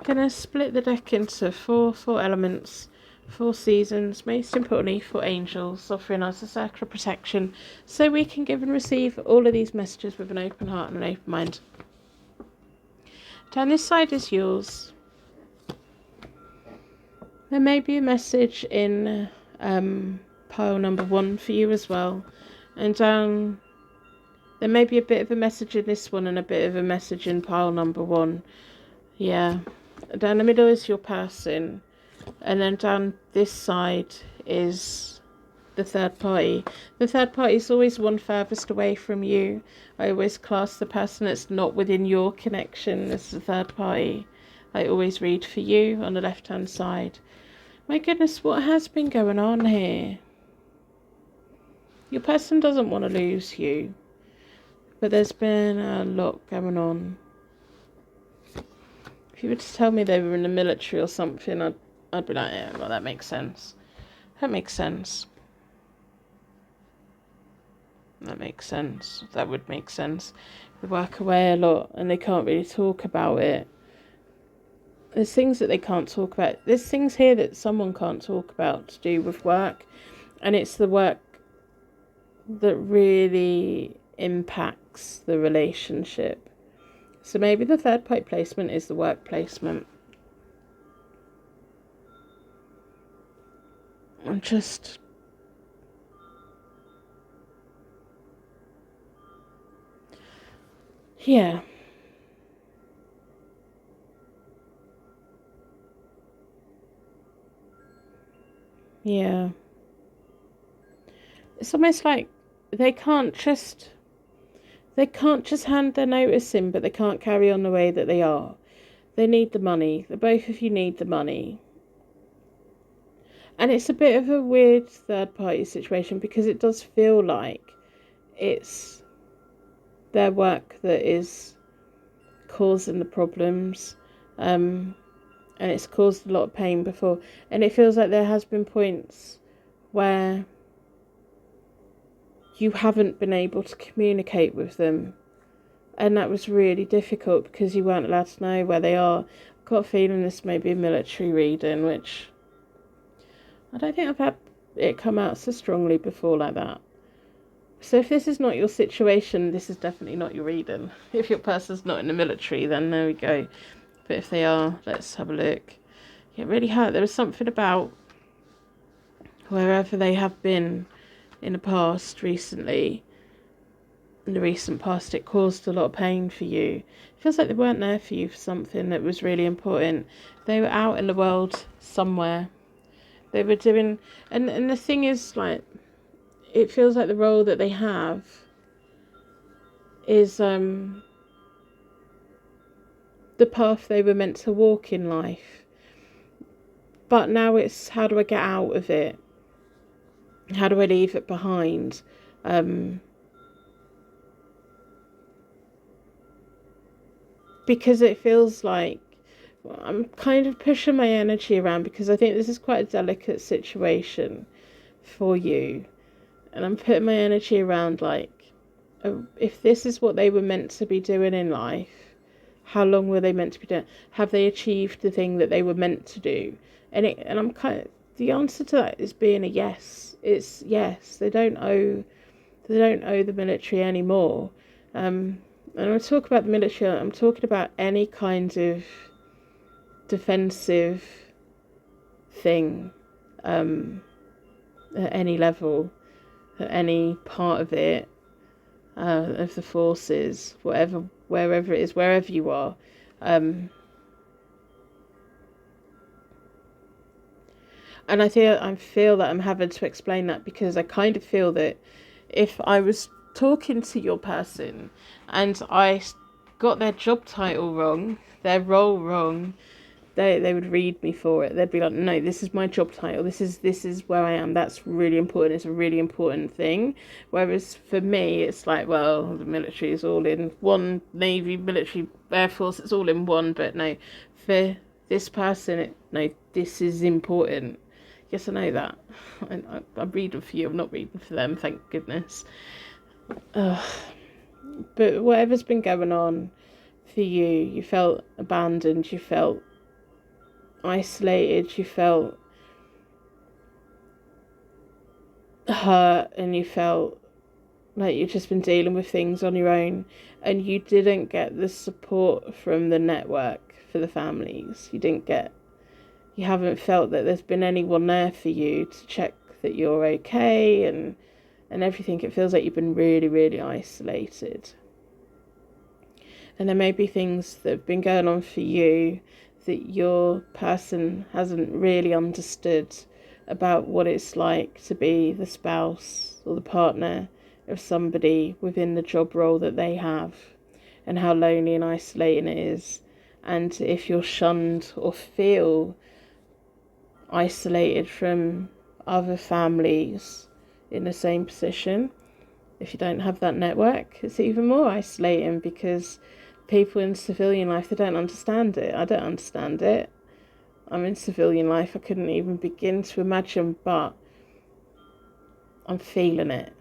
Gonna split the deck into four elements, 4 seasons, most importantly 4 angels, offering us a circle of protection so we can give and receive all of these messages with an open heart and an open mind. Down this side is yours. There may be a message in pile number 1 for you as well. And down, there may be a bit of a message in this one and a bit of a message in pile number 1. Yeah. Down the middle is your person. And then down this side is the third party. The third party is always one furthest away from you. I always class the person that's not within your connection as the third party. I always read for you on the left hand side. My goodness, what has been going on here? Your person doesn't want to lose you, but there's been a lot going on. If you were to tell me they were in the military or something, I'd be like, yeah, well, that makes sense. That makes sense. That makes sense. That would make sense. They work away a lot and they can't really talk about it. There's things that they can't talk about. There's things here that someone can't talk about to do with work. And it's the work that really impacts the relationship. So maybe the third pipe placement is the work placement. I'm just... yeah. Yeah. It's almost like they can't just hand their notice in, but they can't carry on the way that they are. They need the money. The both of you need the money. And it's a bit of a weird third party situation because it does feel like it's their work that is causing the problems. And it's caused a lot of pain before. And it feels like there has been points where you haven't been able to communicate with them. And that was really difficult because you weren't allowed to know where they are. I've got a feeling this may be a military reading, which I don't think I've had it come out so strongly before like that. So if this is not your situation, this is definitely not your reading. If your person's not in the military, then there we go. But if they are, let's have a look. It really hurt. There was something about wherever they have been in the past recently, in the recent past, it caused a lot of pain for you. It feels like they weren't there for you for something that was really important. They were out in the world somewhere. They were doing, and the thing is, like, it feels like the role that they have is the path they were meant to walk in life. But now it's, how do I get out of it? How do I leave it behind? Because it feels like I'm kind of pushing my energy around because I think this is quite a delicate situation for you. And I'm putting my energy around, like, if this is what they were meant to be doing in life, how long were they meant to be doing? Have they achieved the thing that they were meant to do? And I'm kind of, the answer to that is being a yes. It's yes. They don't owe the military anymore. And when I talk about the military, I'm talking about any kind of defensive thing, at any level, at any part of it, of the forces, wherever it is, wherever you are. And I feel that I'm having to explain that because I kind of feel that if I was talking to your person and I got their job title wrong, their role wrong, they would read me for it. They'd be like, no, this is my job title. This is where I am. That's really important. It's a really important thing. Whereas for me, it's like, well, the military is all in one, Navy, military, Air Force, it's all in one. But no, for this person, no, this is important. Yes, I know that. I'm reading for you. I'm not reading for them, thank goodness. But whatever's been going on for you, you felt abandoned. You felt isolated, you felt hurt, and you felt like you've just been dealing with things on your own, and you didn't get the support from the network for the families. You haven't felt that there's been anyone there for you to check that you're okay and everything. It feels like you've been really, really isolated. And there may be things that have been going on for you that your person hasn't really understood about what it's like to be the spouse or the partner of somebody within the job role that they have, and how lonely and isolating it is. And if you're shunned or feel isolated from other families in the same position, if you don't have that network, it's even more isolating, because people in civilian life, they don't understand it. I don't understand it. I'm in civilian life, I couldn't even begin to imagine, but I'm feeling it.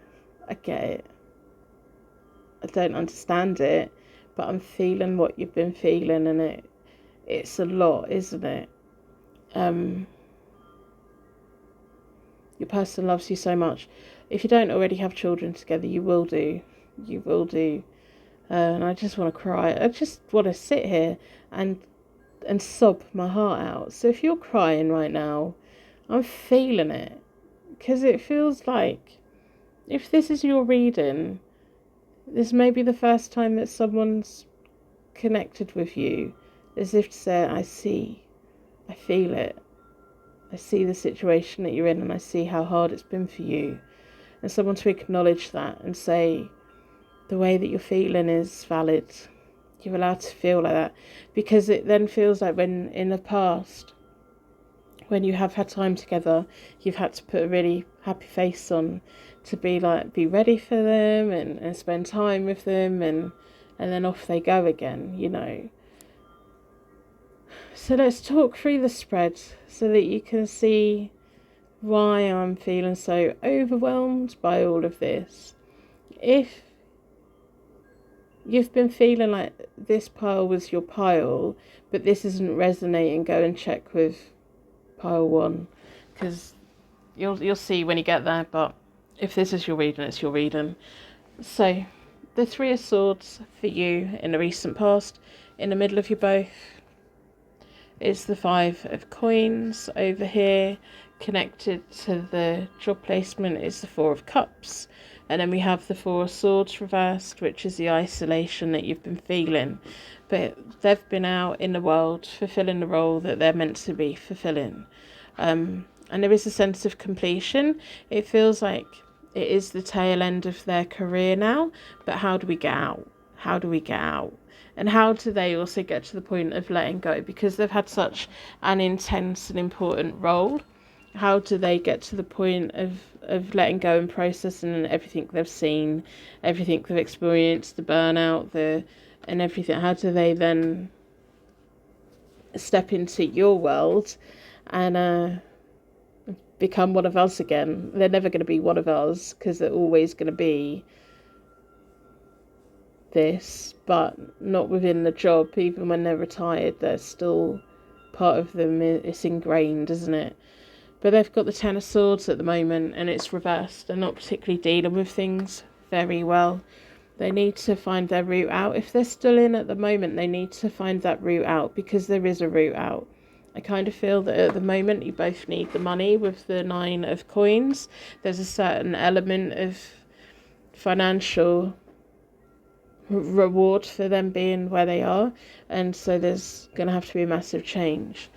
I get it. I don't understand it, but I'm feeling what you've been feeling, and it's a lot, isn't it? Your person loves you so much. If you don't already have children together, you will do. You will do. And I just want to cry. I just want to sit here and sob my heart out. So if you're crying right now, I'm feeling it. Because it feels like, if this is your reading, this may be the first time that someone's connected with you, as if to say, I see, I feel it. I see the situation that you're in, and I see how hard it's been for you. And someone to acknowledge that and say, the way that you're feeling is valid. You're allowed to feel like that. Because it then feels like, when in the past, when you have had time together, you've had to put a really happy face on to be ready for them and spend time with them, and then off they go again, you know. So let's talk through the spread so that you can see why I'm feeling so overwhelmed by all of this. If you've been feeling like this pile was your pile, but this isn't resonating, go and check with pile 1, because you'll see when you get there. But if this is your reading, it's your reading. So the 3 of Swords for you in the recent past, in the middle of you both, it's the 5 of Coins over here. Connected to the job placement is the 4 of Cups. And then we have the 4 of Swords reversed, which is the isolation that you've been feeling. But they've been out in the world fulfilling the role that they're meant to be fulfilling. And there is a sense of completion. It feels like it is the tail end of their career now. But how do we get out? How do we get out? And how do they also get to the point of letting go? Because they've had such an intense and important role. How do they get to the point of letting go and processing everything they've seen, everything they've experienced, the burnout, and everything? How do they then step into your world and become one of us again? They're never going to be one of us, because they're always going to be this, but not within the job. Even when they're retired, they're still part of them. It's ingrained, isn't it? But they've got the 10 of Swords at the moment, and it's reversed. They're not particularly dealing with things very well. They need to find their route out. If they're still in at the moment, they need to find that route out, because there is a route out. I kind of feel that at the moment you both need the money with the 9 of Coins. There's a certain element of financial reward for them being where they are, and so there's going to have to be a massive change.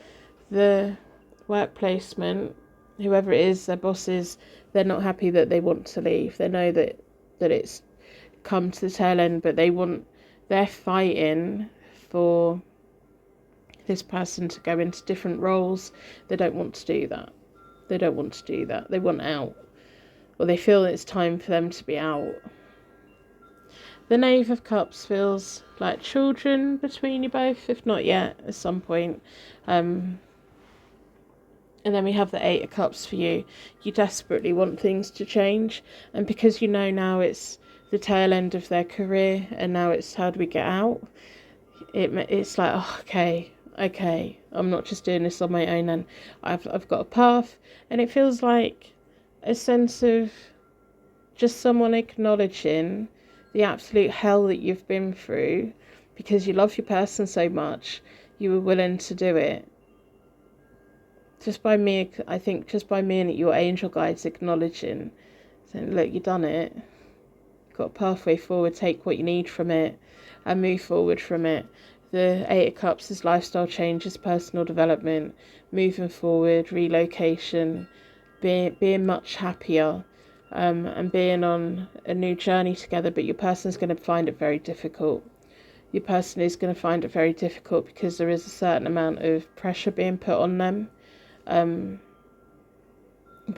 The work placement, whoever it is, their bosses, they're not happy that they want to leave. They know that it's come to the tail end, but they're fighting for this person to go into different roles. They don't want to do that. They want out, or they feel it's time for them to be out. The Knave of Cups feels like children between you both, if not yet, at some point. And then we have the 8 of Cups for you. You desperately want things to change. And because you know now it's the tail end of their career, and now it's how do we get out? It's like, oh, okay, okay, I'm not just doing this on my own, and I've got a path. And it feels like a sense of just someone acknowledging the absolute hell that you've been through because you love your person so much, you were willing to do it. Just by me, I think just by me and your angel guides acknowledging, saying, look, you've done it, got a pathway forward, take what you need from it and move forward from it. The Eight of Cups is lifestyle changes, personal development, moving forward, relocation, being much happier, and being on a new journey together. But your person's going to find it very difficult. Your person is going to find it very difficult because there is a certain amount of pressure being put on them. But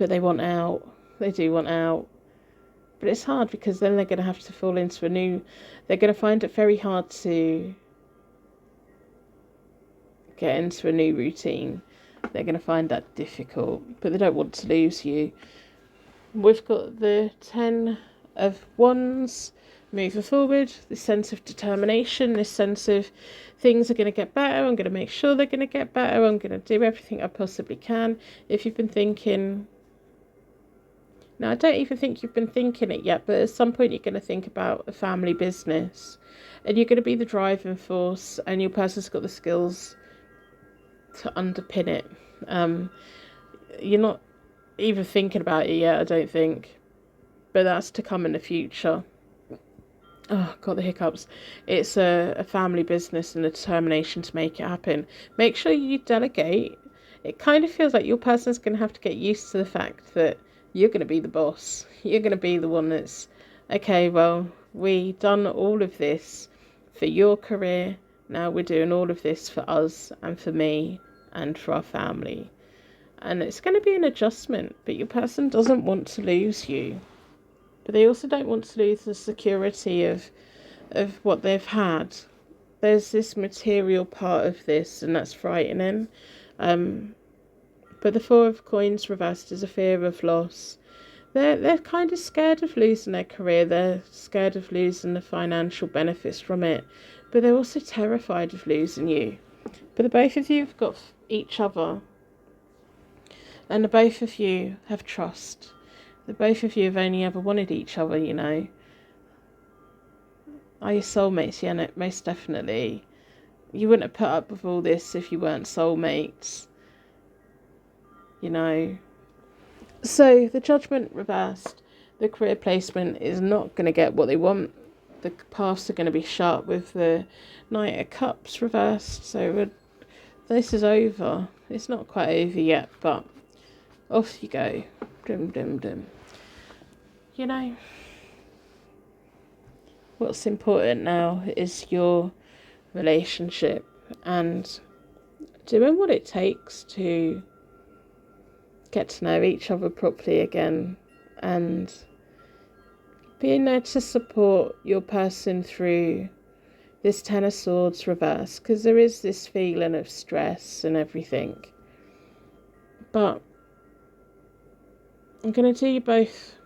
they want out. They do want out. But it's hard because then they're going to have to fall into they're going to find it very hard to get into a new routine. They're going to find that difficult, but they don't want to lose you. We've got the 10 of Wands moving forward, this sense of determination, this sense of things are going to get better, I'm going to make sure they're going to get better, I'm going to do everything I possibly can. If you've been thinking, now I don't even think you've been thinking it yet, but at some point you're going to think about a family business and you're going to be the driving force, and your person's got the skills to underpin it. You're not even thinking about it yet, I don't think, but that's to come in the future. Oh, got the hiccups. It's a family business and the determination to make it happen. Make sure you delegate. It kind of feels like your person's going to have to get used to the fact that you're going to be the boss. You're going to be the one that's, okay, well, we done all of this for your career. Now we're doing all of this for us and for me and for our family. And it's going to be an adjustment, but your person doesn't want to lose you. But they also don't want to lose the security of what they've had. There's this material part of this, and that's frightening. But the Four of Coins reversed is a fear of loss. They're kind of scared of losing their career. They're scared of losing the financial benefits from it. But they're also terrified of losing you. But the both of you have got each other. And the both of you have trust. The both of you have only ever wanted each other, you know. Are you soulmates? Yeah, no, most definitely. You wouldn't have put up with all this if you weren't soulmates. You know. So, the Judgment reversed. The career placement is not going to get what they want. The paths are going to be shut with the Knight of Cups reversed. So, this is over. It's not quite over yet, but off you go. Dum, dum, dum. You know, what's important now is your relationship and doing what it takes to get to know each other properly again and being there to support your person through this Ten of Swords reverse, because there is this feeling of stress and everything. But I'm going to do you both.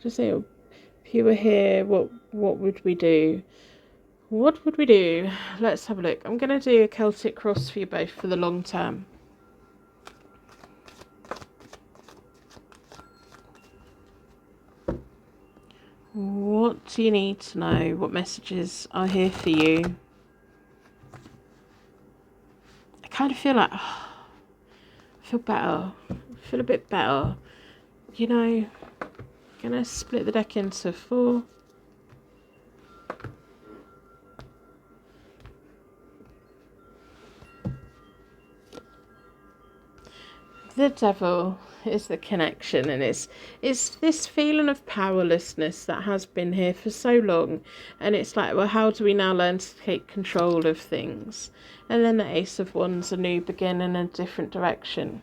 Just say, if you were here, what would we do? What would we do? Let's have a look. I'm going to do a Celtic cross for you both for the long term. What do you need to know? What messages are here for you? I kind of feel like, I feel better. I feel a bit better. You know, I'm going to split the deck into 4. The Devil is the connection, and it's this feeling of powerlessness that has been here for so long, and it's like, well, how do we now learn to take control of things? And then the Ace of Wands, a new beginning, a different direction.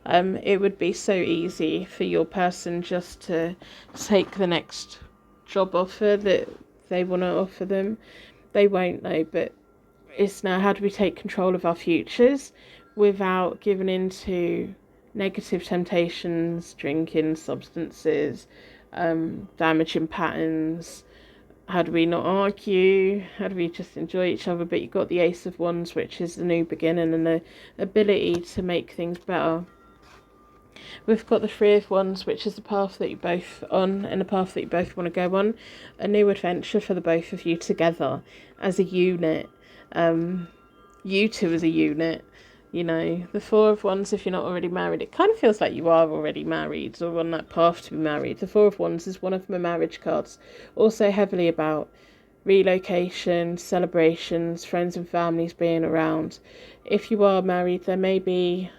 It would be so easy for your person just to take the next job offer that they want to offer them. They won't though, but it's now, how do we take control of our futures without giving into negative temptations, drinking, substances, damaging patterns, how do we not argue? How do we just enjoy each other? But you've got the Ace of Wands, which is the new beginning and the ability to make things better. We've got the Three of Wands, which is the path that you're both on and the path that you both want to go on. A new adventure for the both of you together as a unit. You two as a unit. You know, the Four of Wands, if you're not already married, it kind of feels like you are already married or on that path to be married. The Four of Wands is one of my marriage cards. Also heavily about relocation, celebrations, friends and families being around. If you are married, there may be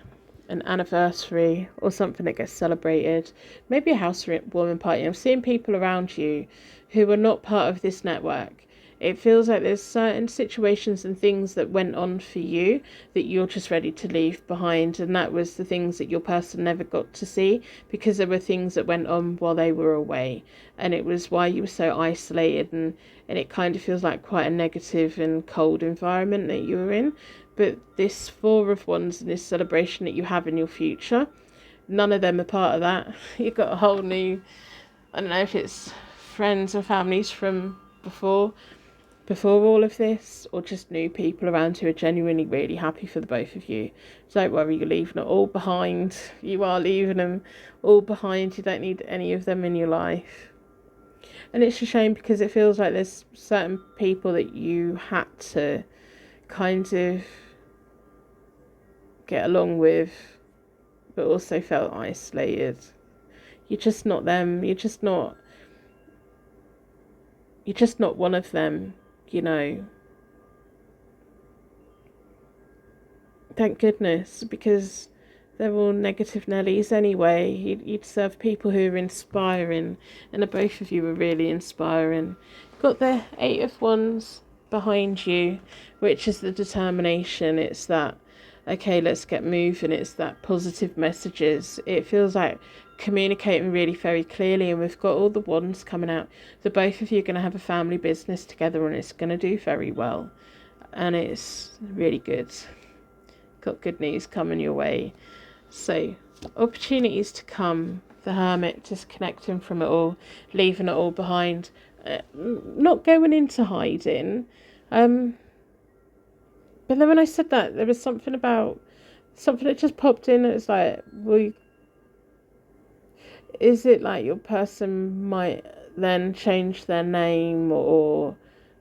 an anniversary or something that gets celebrated. Maybe a housewarming party. I'm seeing people around you who are not part of this network. It feels like there's certain situations and things that went on for you that you're just ready to leave behind. And that was the things that your person never got to see because there were things that went on while they were away. And it was why you were so isolated. And it kind of feels like quite a negative and cold environment that you were in. But this Four of Wands and this celebration that you have in your future, none of them are part of that. You've got a whole new, I don't know if it's friends or families from before all of this, or just new people around who are genuinely really happy for the both of you. Don't worry, you're leaving it all behind. You are leaving them all behind. You don't need any of them in your life. And it's a shame because it feels like there's certain people that you had to kind of get along with, but also felt isolated. You're just not them. You're just not one of them. You know, thank goodness, because they're all negative Nellies anyway. You'd serve people who are inspiring, and the both of you are really inspiring. Got the Eight of Wands behind you, which is the determination. It's that, okay, let's get moving. It's that positive messages. It feels like communicating really very clearly, and we've got all the wands coming out. The both of you are going to have a family business together and it's going to do very well, and it's really good. Got good news coming your way. So opportunities to come. The Hermit, disconnecting from it all, leaving it all behind, not going into hiding. But then when I said that, there was something that just popped in. It's like, is it like your person might then change their name or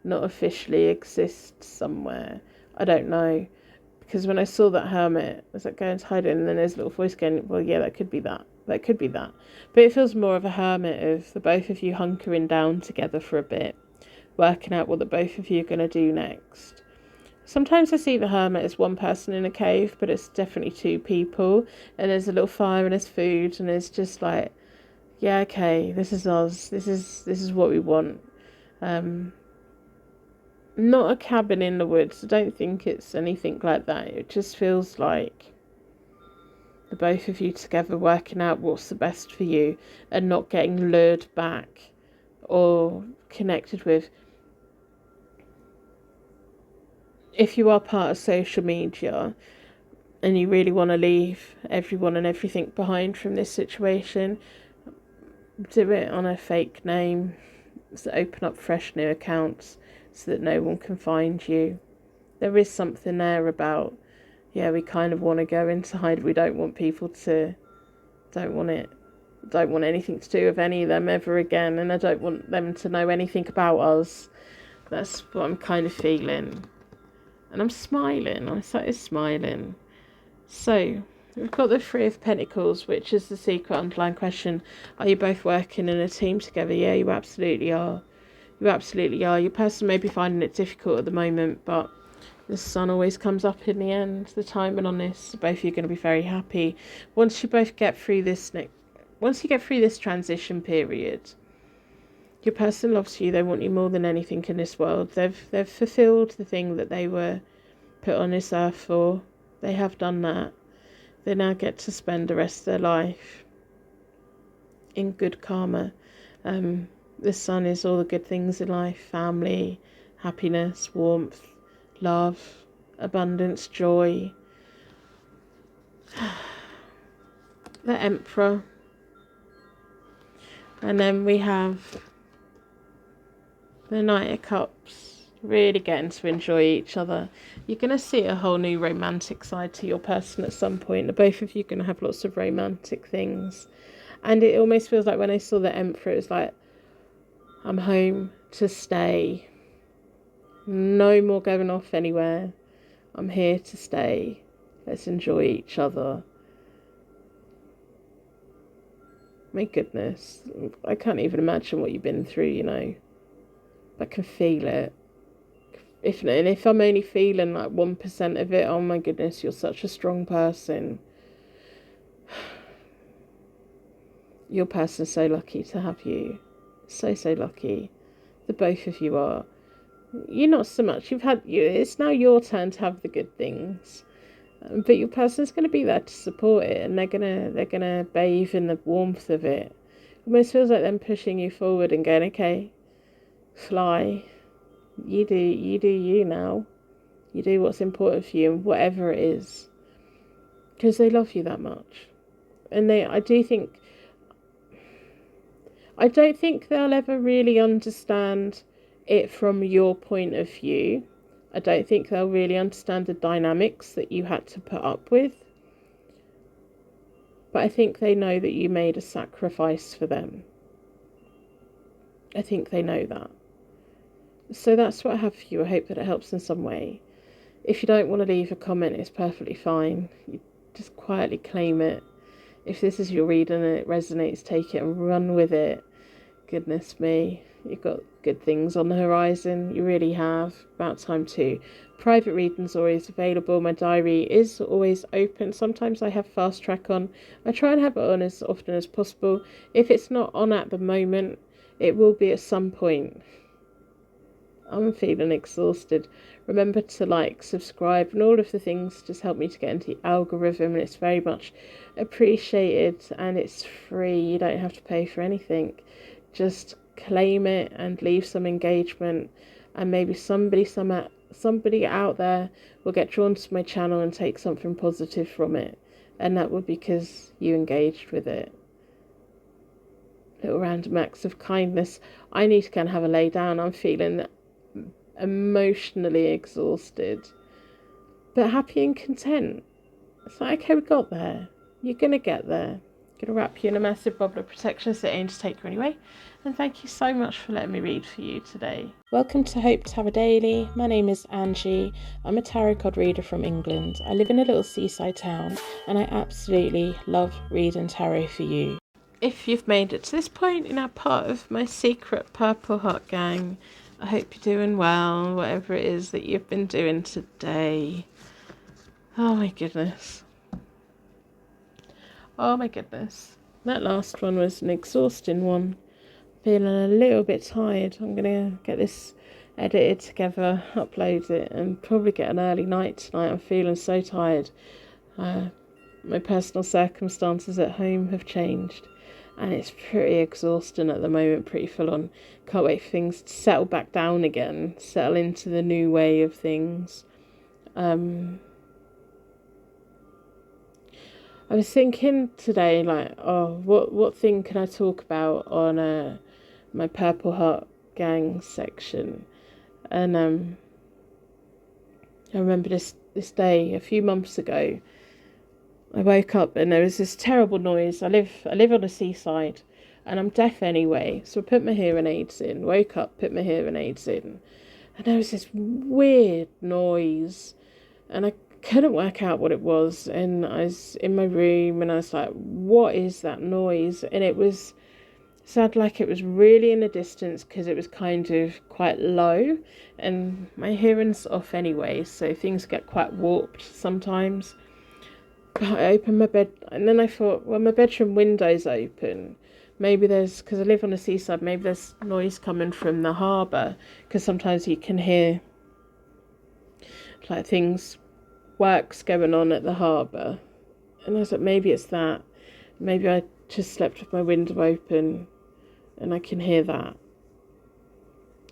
not officially exist somewhere? I don't know. Because when I saw that Hermit, I was like going to hide it, and then there's a little voice going, well, yeah, that could be that. That could be that. But it feels more of a hermit of the both of you hunkering down together for a bit, working out what the both of you are going to do next. Sometimes I see the hermit as one person in a cave, but it's definitely two people, and there's a little fire and there's food, and it's just like, yeah, okay, this is us. This is what we want. Not a cabin in the woods. I don't think it's anything like that. It just feels like the both of you together working out what's the best for you and not getting lured back or connected with. If you are part of social media and you really want to leave everyone and everything behind from this situation, do it on a fake name. So open up fresh new accounts so that no one can find you. There is something there about, yeah, we kind of want to go inside. We don't want people to, don't want anything to do with any of them ever again, and I don't want them to know anything about us. That's what I'm kind of feeling. And I'm smiling. I started smiling. So we've got the Three of Pentacles, which is the secret underlying question. Are you both working in a team together? Yeah, you absolutely are. You absolutely are. Your person may be finding it difficult at the moment, but the sun always comes up in the end. The timing on this, both of you are going to be very happy. Once you both get through this transition period, your person loves you. They want you more than anything in this world. They've fulfilled the thing that they were put on this earth for. They have done that. They now get to spend the rest of their life in good karma. The sun is all the good things in life: family, happiness, warmth, love, abundance, joy. The Emperor. And then we have The Knight of Cups, really getting to enjoy each other. You're going to see a whole new romantic side to your person at some point. The both of you are going to have lots of romantic things. And it almost feels like when I saw the Emperor, it was like, I'm home to stay. No more going off anywhere. I'm here to stay. Let's enjoy each other. My goodness. I can't even imagine what you've been through, you know. I can feel it. If I'm only feeling like 1% of it, oh my goodness, you're such a strong person. Your person's so lucky to have you. So lucky. The both of you are. You're not so much. It's now your turn to have the good things. But your person's going to be there to support it, and they're gonna bathe in the warmth of it. It almost feels like them pushing you forward and going, okay, fly. You do you now. You do what's important for you, and whatever it is, because they love you that much. And I don't think they'll ever really understand it from your point of view. I don't think they'll really understand the dynamics that you had to put up with. But I think they know that you made a sacrifice for them. I think they know that. So that's what I have for you. I hope that it helps in some way. If you don't want to leave a comment, it's perfectly fine. You just quietly claim it. If this is your reading and it resonates, take it and run with it. Goodness me, you've got good things on the horizon. You really have. About time too. Private readings always available. My diary is always open. Sometimes I have fast track on. I try and have it on as often as possible. If it's not on at the moment, it will be at some point. I'm feeling exhausted. Remember to subscribe, and all of the things just help me to get into the algorithm, and it's very much appreciated, and it's free. You don't have to pay for anything. Just claim it and leave some engagement, and maybe somebody out there will get drawn to my channel and take something positive from it, and that would be because you engaged with it. Little random acts of kindness. I need to go and have a lay down. I'm feeling emotionally exhausted, but happy and content. It's like, okay, we got there. You're gonna get there. Gonna wrap you in a massive bubble of protection so it ain't to take you anyway. And thank you so much for letting me read for you today. Welcome to Hope Tarot Daily. My name is Angie. I'm a tarot card reader from England. I live in a little seaside town, and I absolutely love reading tarot for you. If you've made it to this point, you're now part of my secret Purple Heart gang. I hope you're doing well, whatever it is that you've been doing today. Oh my goodness. Oh my goodness. That last one was an exhausting one. Feeling a little bit tired. I'm going to get this edited together, upload it, and probably get an early night tonight. I'm feeling so tired. My personal circumstances at home have changed, and it's pretty exhausting at the moment, pretty full on. Can't wait for things to settle back down again, settle into the new way of things. I was thinking today, what thing can I talk about on my Purple Heart gang section? And I remember this day a few months ago. I woke up and there was this terrible noise. I live on a seaside, and I'm deaf anyway, so I put my hearing aids in. Woke up, put my hearing aids in, and there was this weird noise, and I couldn't work out what it was. And I was in my room, and I was like, "What is that noise?" And it sounded like it was really in the distance, because it was kind of quite low, and my hearing's off anyway, so things get quite warped sometimes. I opened my bed, and then I thought, well, my bedroom window's open. Maybe because I live on the seaside, maybe there's noise coming from the harbour, because sometimes you can hear works going on at the harbour. And I was like, maybe it's that. Maybe I just slept with my window open and I can hear that.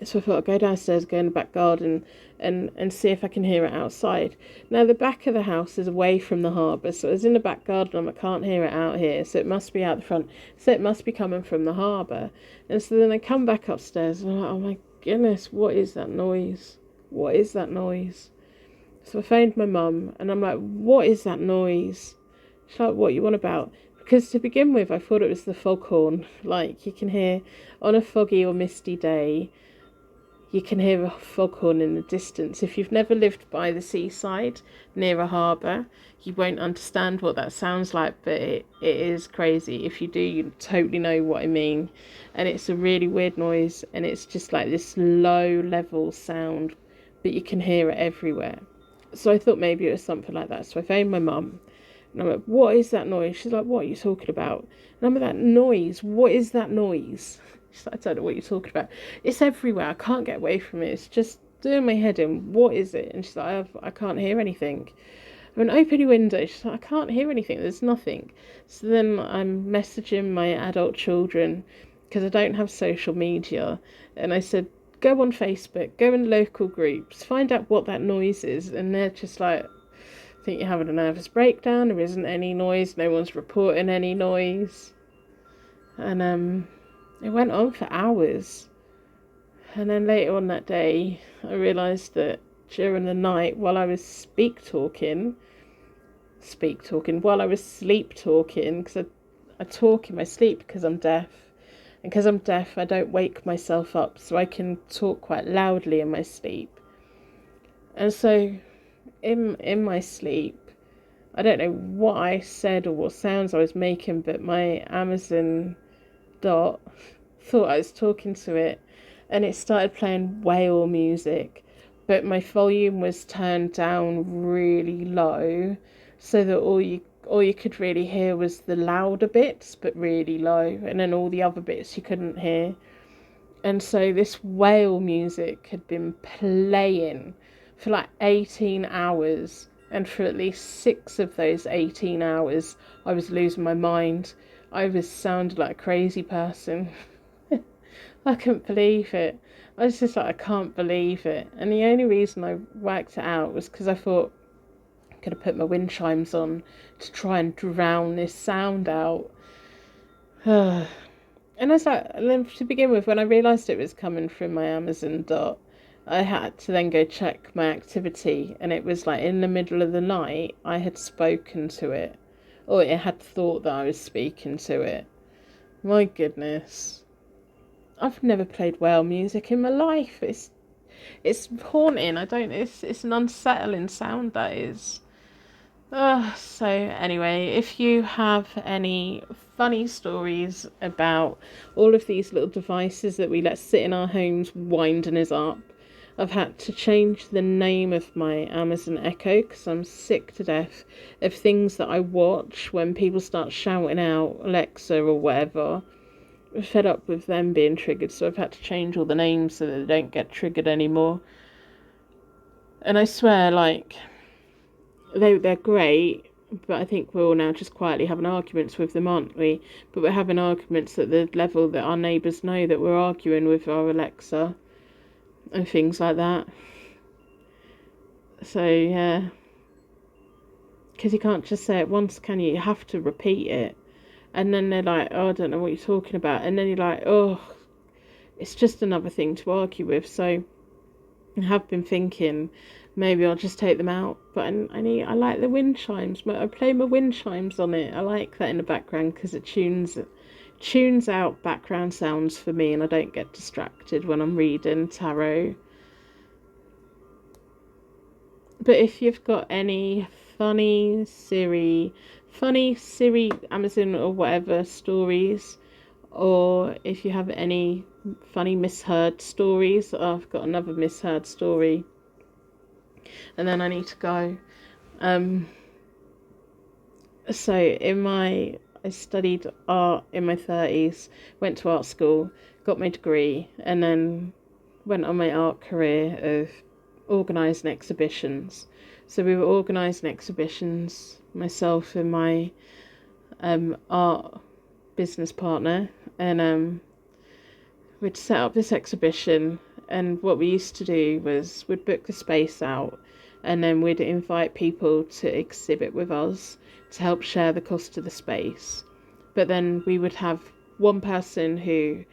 So I thought I'd go downstairs, go in the back garden and see if I can hear it outside. Now, the back of the house is away from the harbour, so it was in the back garden, and I can't hear it out here, so it must be out the front. So it must be coming from the harbour. And so then I come back upstairs, and I'm like, oh my goodness, what is that noise? What is that noise? So I phoned my mum and I'm like, what is that noise? She's like, what you want about? Because to begin with, I thought it was the foghorn. Like, you can hear on a foggy or misty day, you can hear a foghorn in the distance. If you've never lived by the seaside near a harbour, you won't understand what that sounds like, but it is crazy. If you do, you totally know what I mean. And it's a really weird noise, and it's just like this low level sound, but you can hear it everywhere. So I thought maybe it was something like that. So I phoned my mum, and I'm like, what is that noise? She's like, what are you talking about? And I'm like, that noise, what is that noise? She's like, I don't know what you're talking about. It's everywhere. I can't get away from it. It's just doing my head in. What is it? And she's like, I can't hear anything. I went, open your window. She's like, I can't hear anything. There's nothing. So then I'm messaging my adult children because I don't have social media. And I said, go on Facebook, go in local groups, find out what that noise is. And they're just like, I think you're having a nervous breakdown. There isn't any noise. No one's reporting any noise. And it went on for hours. And then later on that day, I realised that during the night, while I was while I was sleep talking, because I talk in my sleep because I'm deaf. And because I'm deaf, I don't wake myself up, so I can talk quite loudly in my sleep. And so, in my sleep, I don't know what I said or what sounds I was making, but my Amazon Dot thought I was talking to it, and it started playing whale music, but my volume was turned down really low, so that all you could really hear was the louder bits, but really low, and then all the other bits you couldn't hear. And so this whale music had been playing for like 18 hours, and for at least 6 of those 18 hours I was losing my mind. I was sounding like a crazy person. I couldn't believe it. I was just like, I can't believe it. And the only reason I worked it out was because I thought I could have put my wind chimes on to try and drown this sound out. And I was like, and then to begin with, when I realised it was coming from my Amazon Dot, I had to then go check my activity, and it was like in the middle of the night I had spoken to it, or it had thought that I was speaking to it. My goodness. I've never played whale music in my life. It's haunting. It's an unsettling sound, that is. So anyway, if you have any funny stories about all of these little devices that we let sit in our homes winding us up, I've had to change the name of my Amazon Echo because I'm sick to death of things that I watch when people start shouting out Alexa or whatever. I'm fed up with them being triggered, so I've had to change all the names so that they don't get triggered anymore. And I swear, like, they're great, but I think we're all now just quietly having arguments with them, aren't we? But we're having arguments at the level that our neighbours know that we're arguing with our Alexa and things like that. So, yeah. Because you can't just say it once, can you? You have to repeat it. And then they're like, oh, I don't know what you're talking about. And then you're like, oh, it's just another thing to argue with. So I have been thinking maybe I'll just take them out. But I like the wind chimes. I play my wind chimes on it. I like that in the background because it tunes out background sounds for me, and I don't get distracted when I'm reading tarot. But if you've got any funny Siri, Amazon or whatever stories, or if you have any funny misheard stories, I've got another misheard story, and then I need to go. So I studied art in my 30s, went to art school, got my degree, and then went on my art career of organising exhibitions. So we were organising exhibitions, myself and my art business partner, and we'd set up this exhibition, and what we used to do was we'd book the space out, and then we'd invite people to exhibit with us to help share the cost of the space. But then we would have one person who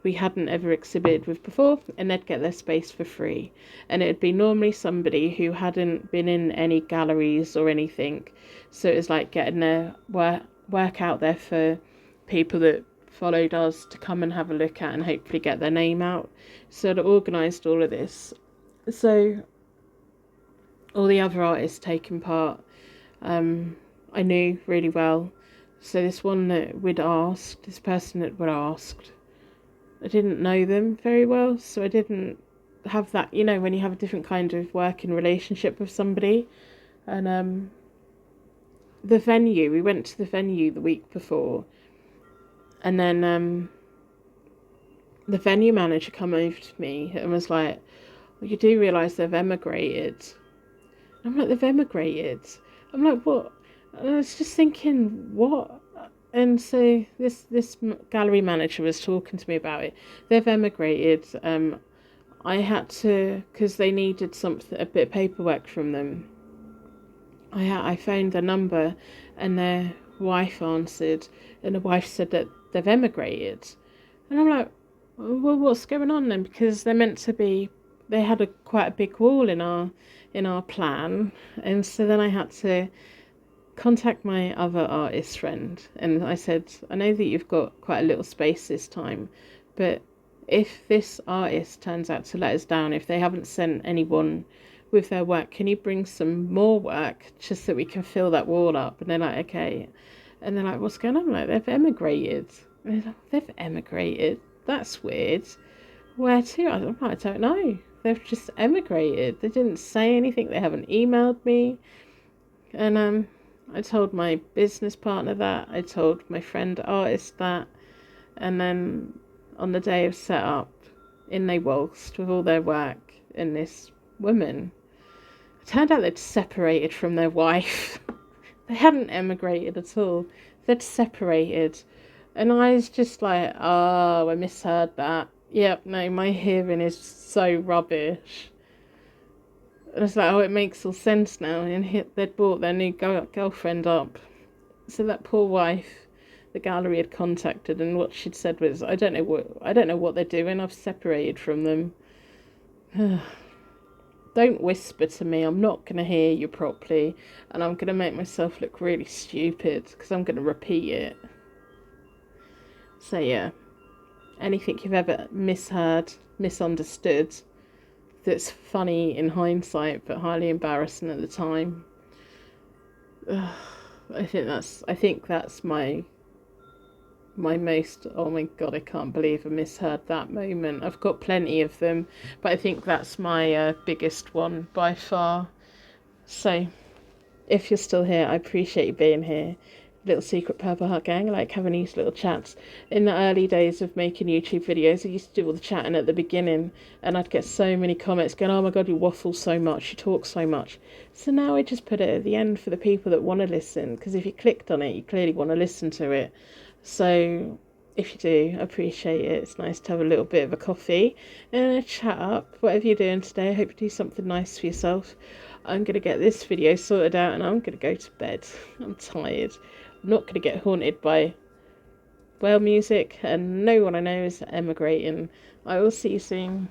we hadn't ever exhibited with before, and they'd get their space for free. And it'd be normally somebody who hadn't been in any galleries or anything, so it was like getting their work out there for people that followed us to come and have a look at and hopefully get their name out. So they organised all of this. So all the other artists taking part, I knew really well. So this one that this person that would asked, I didn't know them very well, so I didn't have that, when you have a different kind of working relationship with somebody. And we went to the venue the week before, and then the venue manager come over to me and was like, well, you do realise they've emigrated? I'm like, they've emigrated? I'm like, what? And I was just thinking, what? And so this gallery manager was talking to me about it. They've emigrated. I had to, because they needed a bit of paperwork from them. I phoned their number, and their wife answered, and the wife said that they've emigrated. And I'm like, well, what's going on then? Because they're meant to be. They had quite a big wall in our plan, and so then I had to contact my other artist friend, and I said, I know that you've got quite a little space this time, but if this artist turns out to let us down, if they haven't sent anyone with their work, can you bring some more work just so we can fill that wall up? And they're like, okay. And they're like, what's going on? I'm like, they've emigrated. And they're like, they've emigrated? That's weird. Where to? I'm like, I don't know. They've just emigrated. They didn't say anything. They haven't emailed me. And I told my business partner that. I told my friend artist that. And then on the day of setup, in they waltzed with all their work and this woman. It turned out they'd separated from their wife. They hadn't emigrated at all. They'd separated. And I was just like, oh, I misheard that. Yep, no, my hearing is so rubbish. And it's like, oh, it makes all sense now. And they'd brought their new girlfriend up. So that poor wife, the gallery had contacted, and what she'd said was, I don't know what they're doing. I've separated from them. Don't whisper to me. I'm not going to hear you properly, and I'm going to make myself look really stupid because I'm going to repeat it. So yeah, anything you've ever misheard, misunderstood, that's funny in hindsight but highly embarrassing at the time. I think that's my most, oh my god, I can't believe I misheard that moment. I've got plenty of them, but I think that's my biggest one by far. So if you're still here, I appreciate you being here. Little secret Purple Heart gang, I like having these little chats. In the early days of making YouTube videos, I used to do all the chatting at the beginning, and I'd get so many comments going, oh my god, you waffle so much, you talk so much. So now I just put it at the end for the people that want to listen, because if you clicked on it, you clearly want to listen to it. So if you do, I appreciate it. It's nice to have a little bit of a coffee and a chat up. Whatever you're doing today, I hope you do something nice for yourself. I'm going to get this video sorted out, and I'm going to go to bed. I'm tired. I'm not going to get haunted by whale music, and no one I know is emigrating. I will see you soon.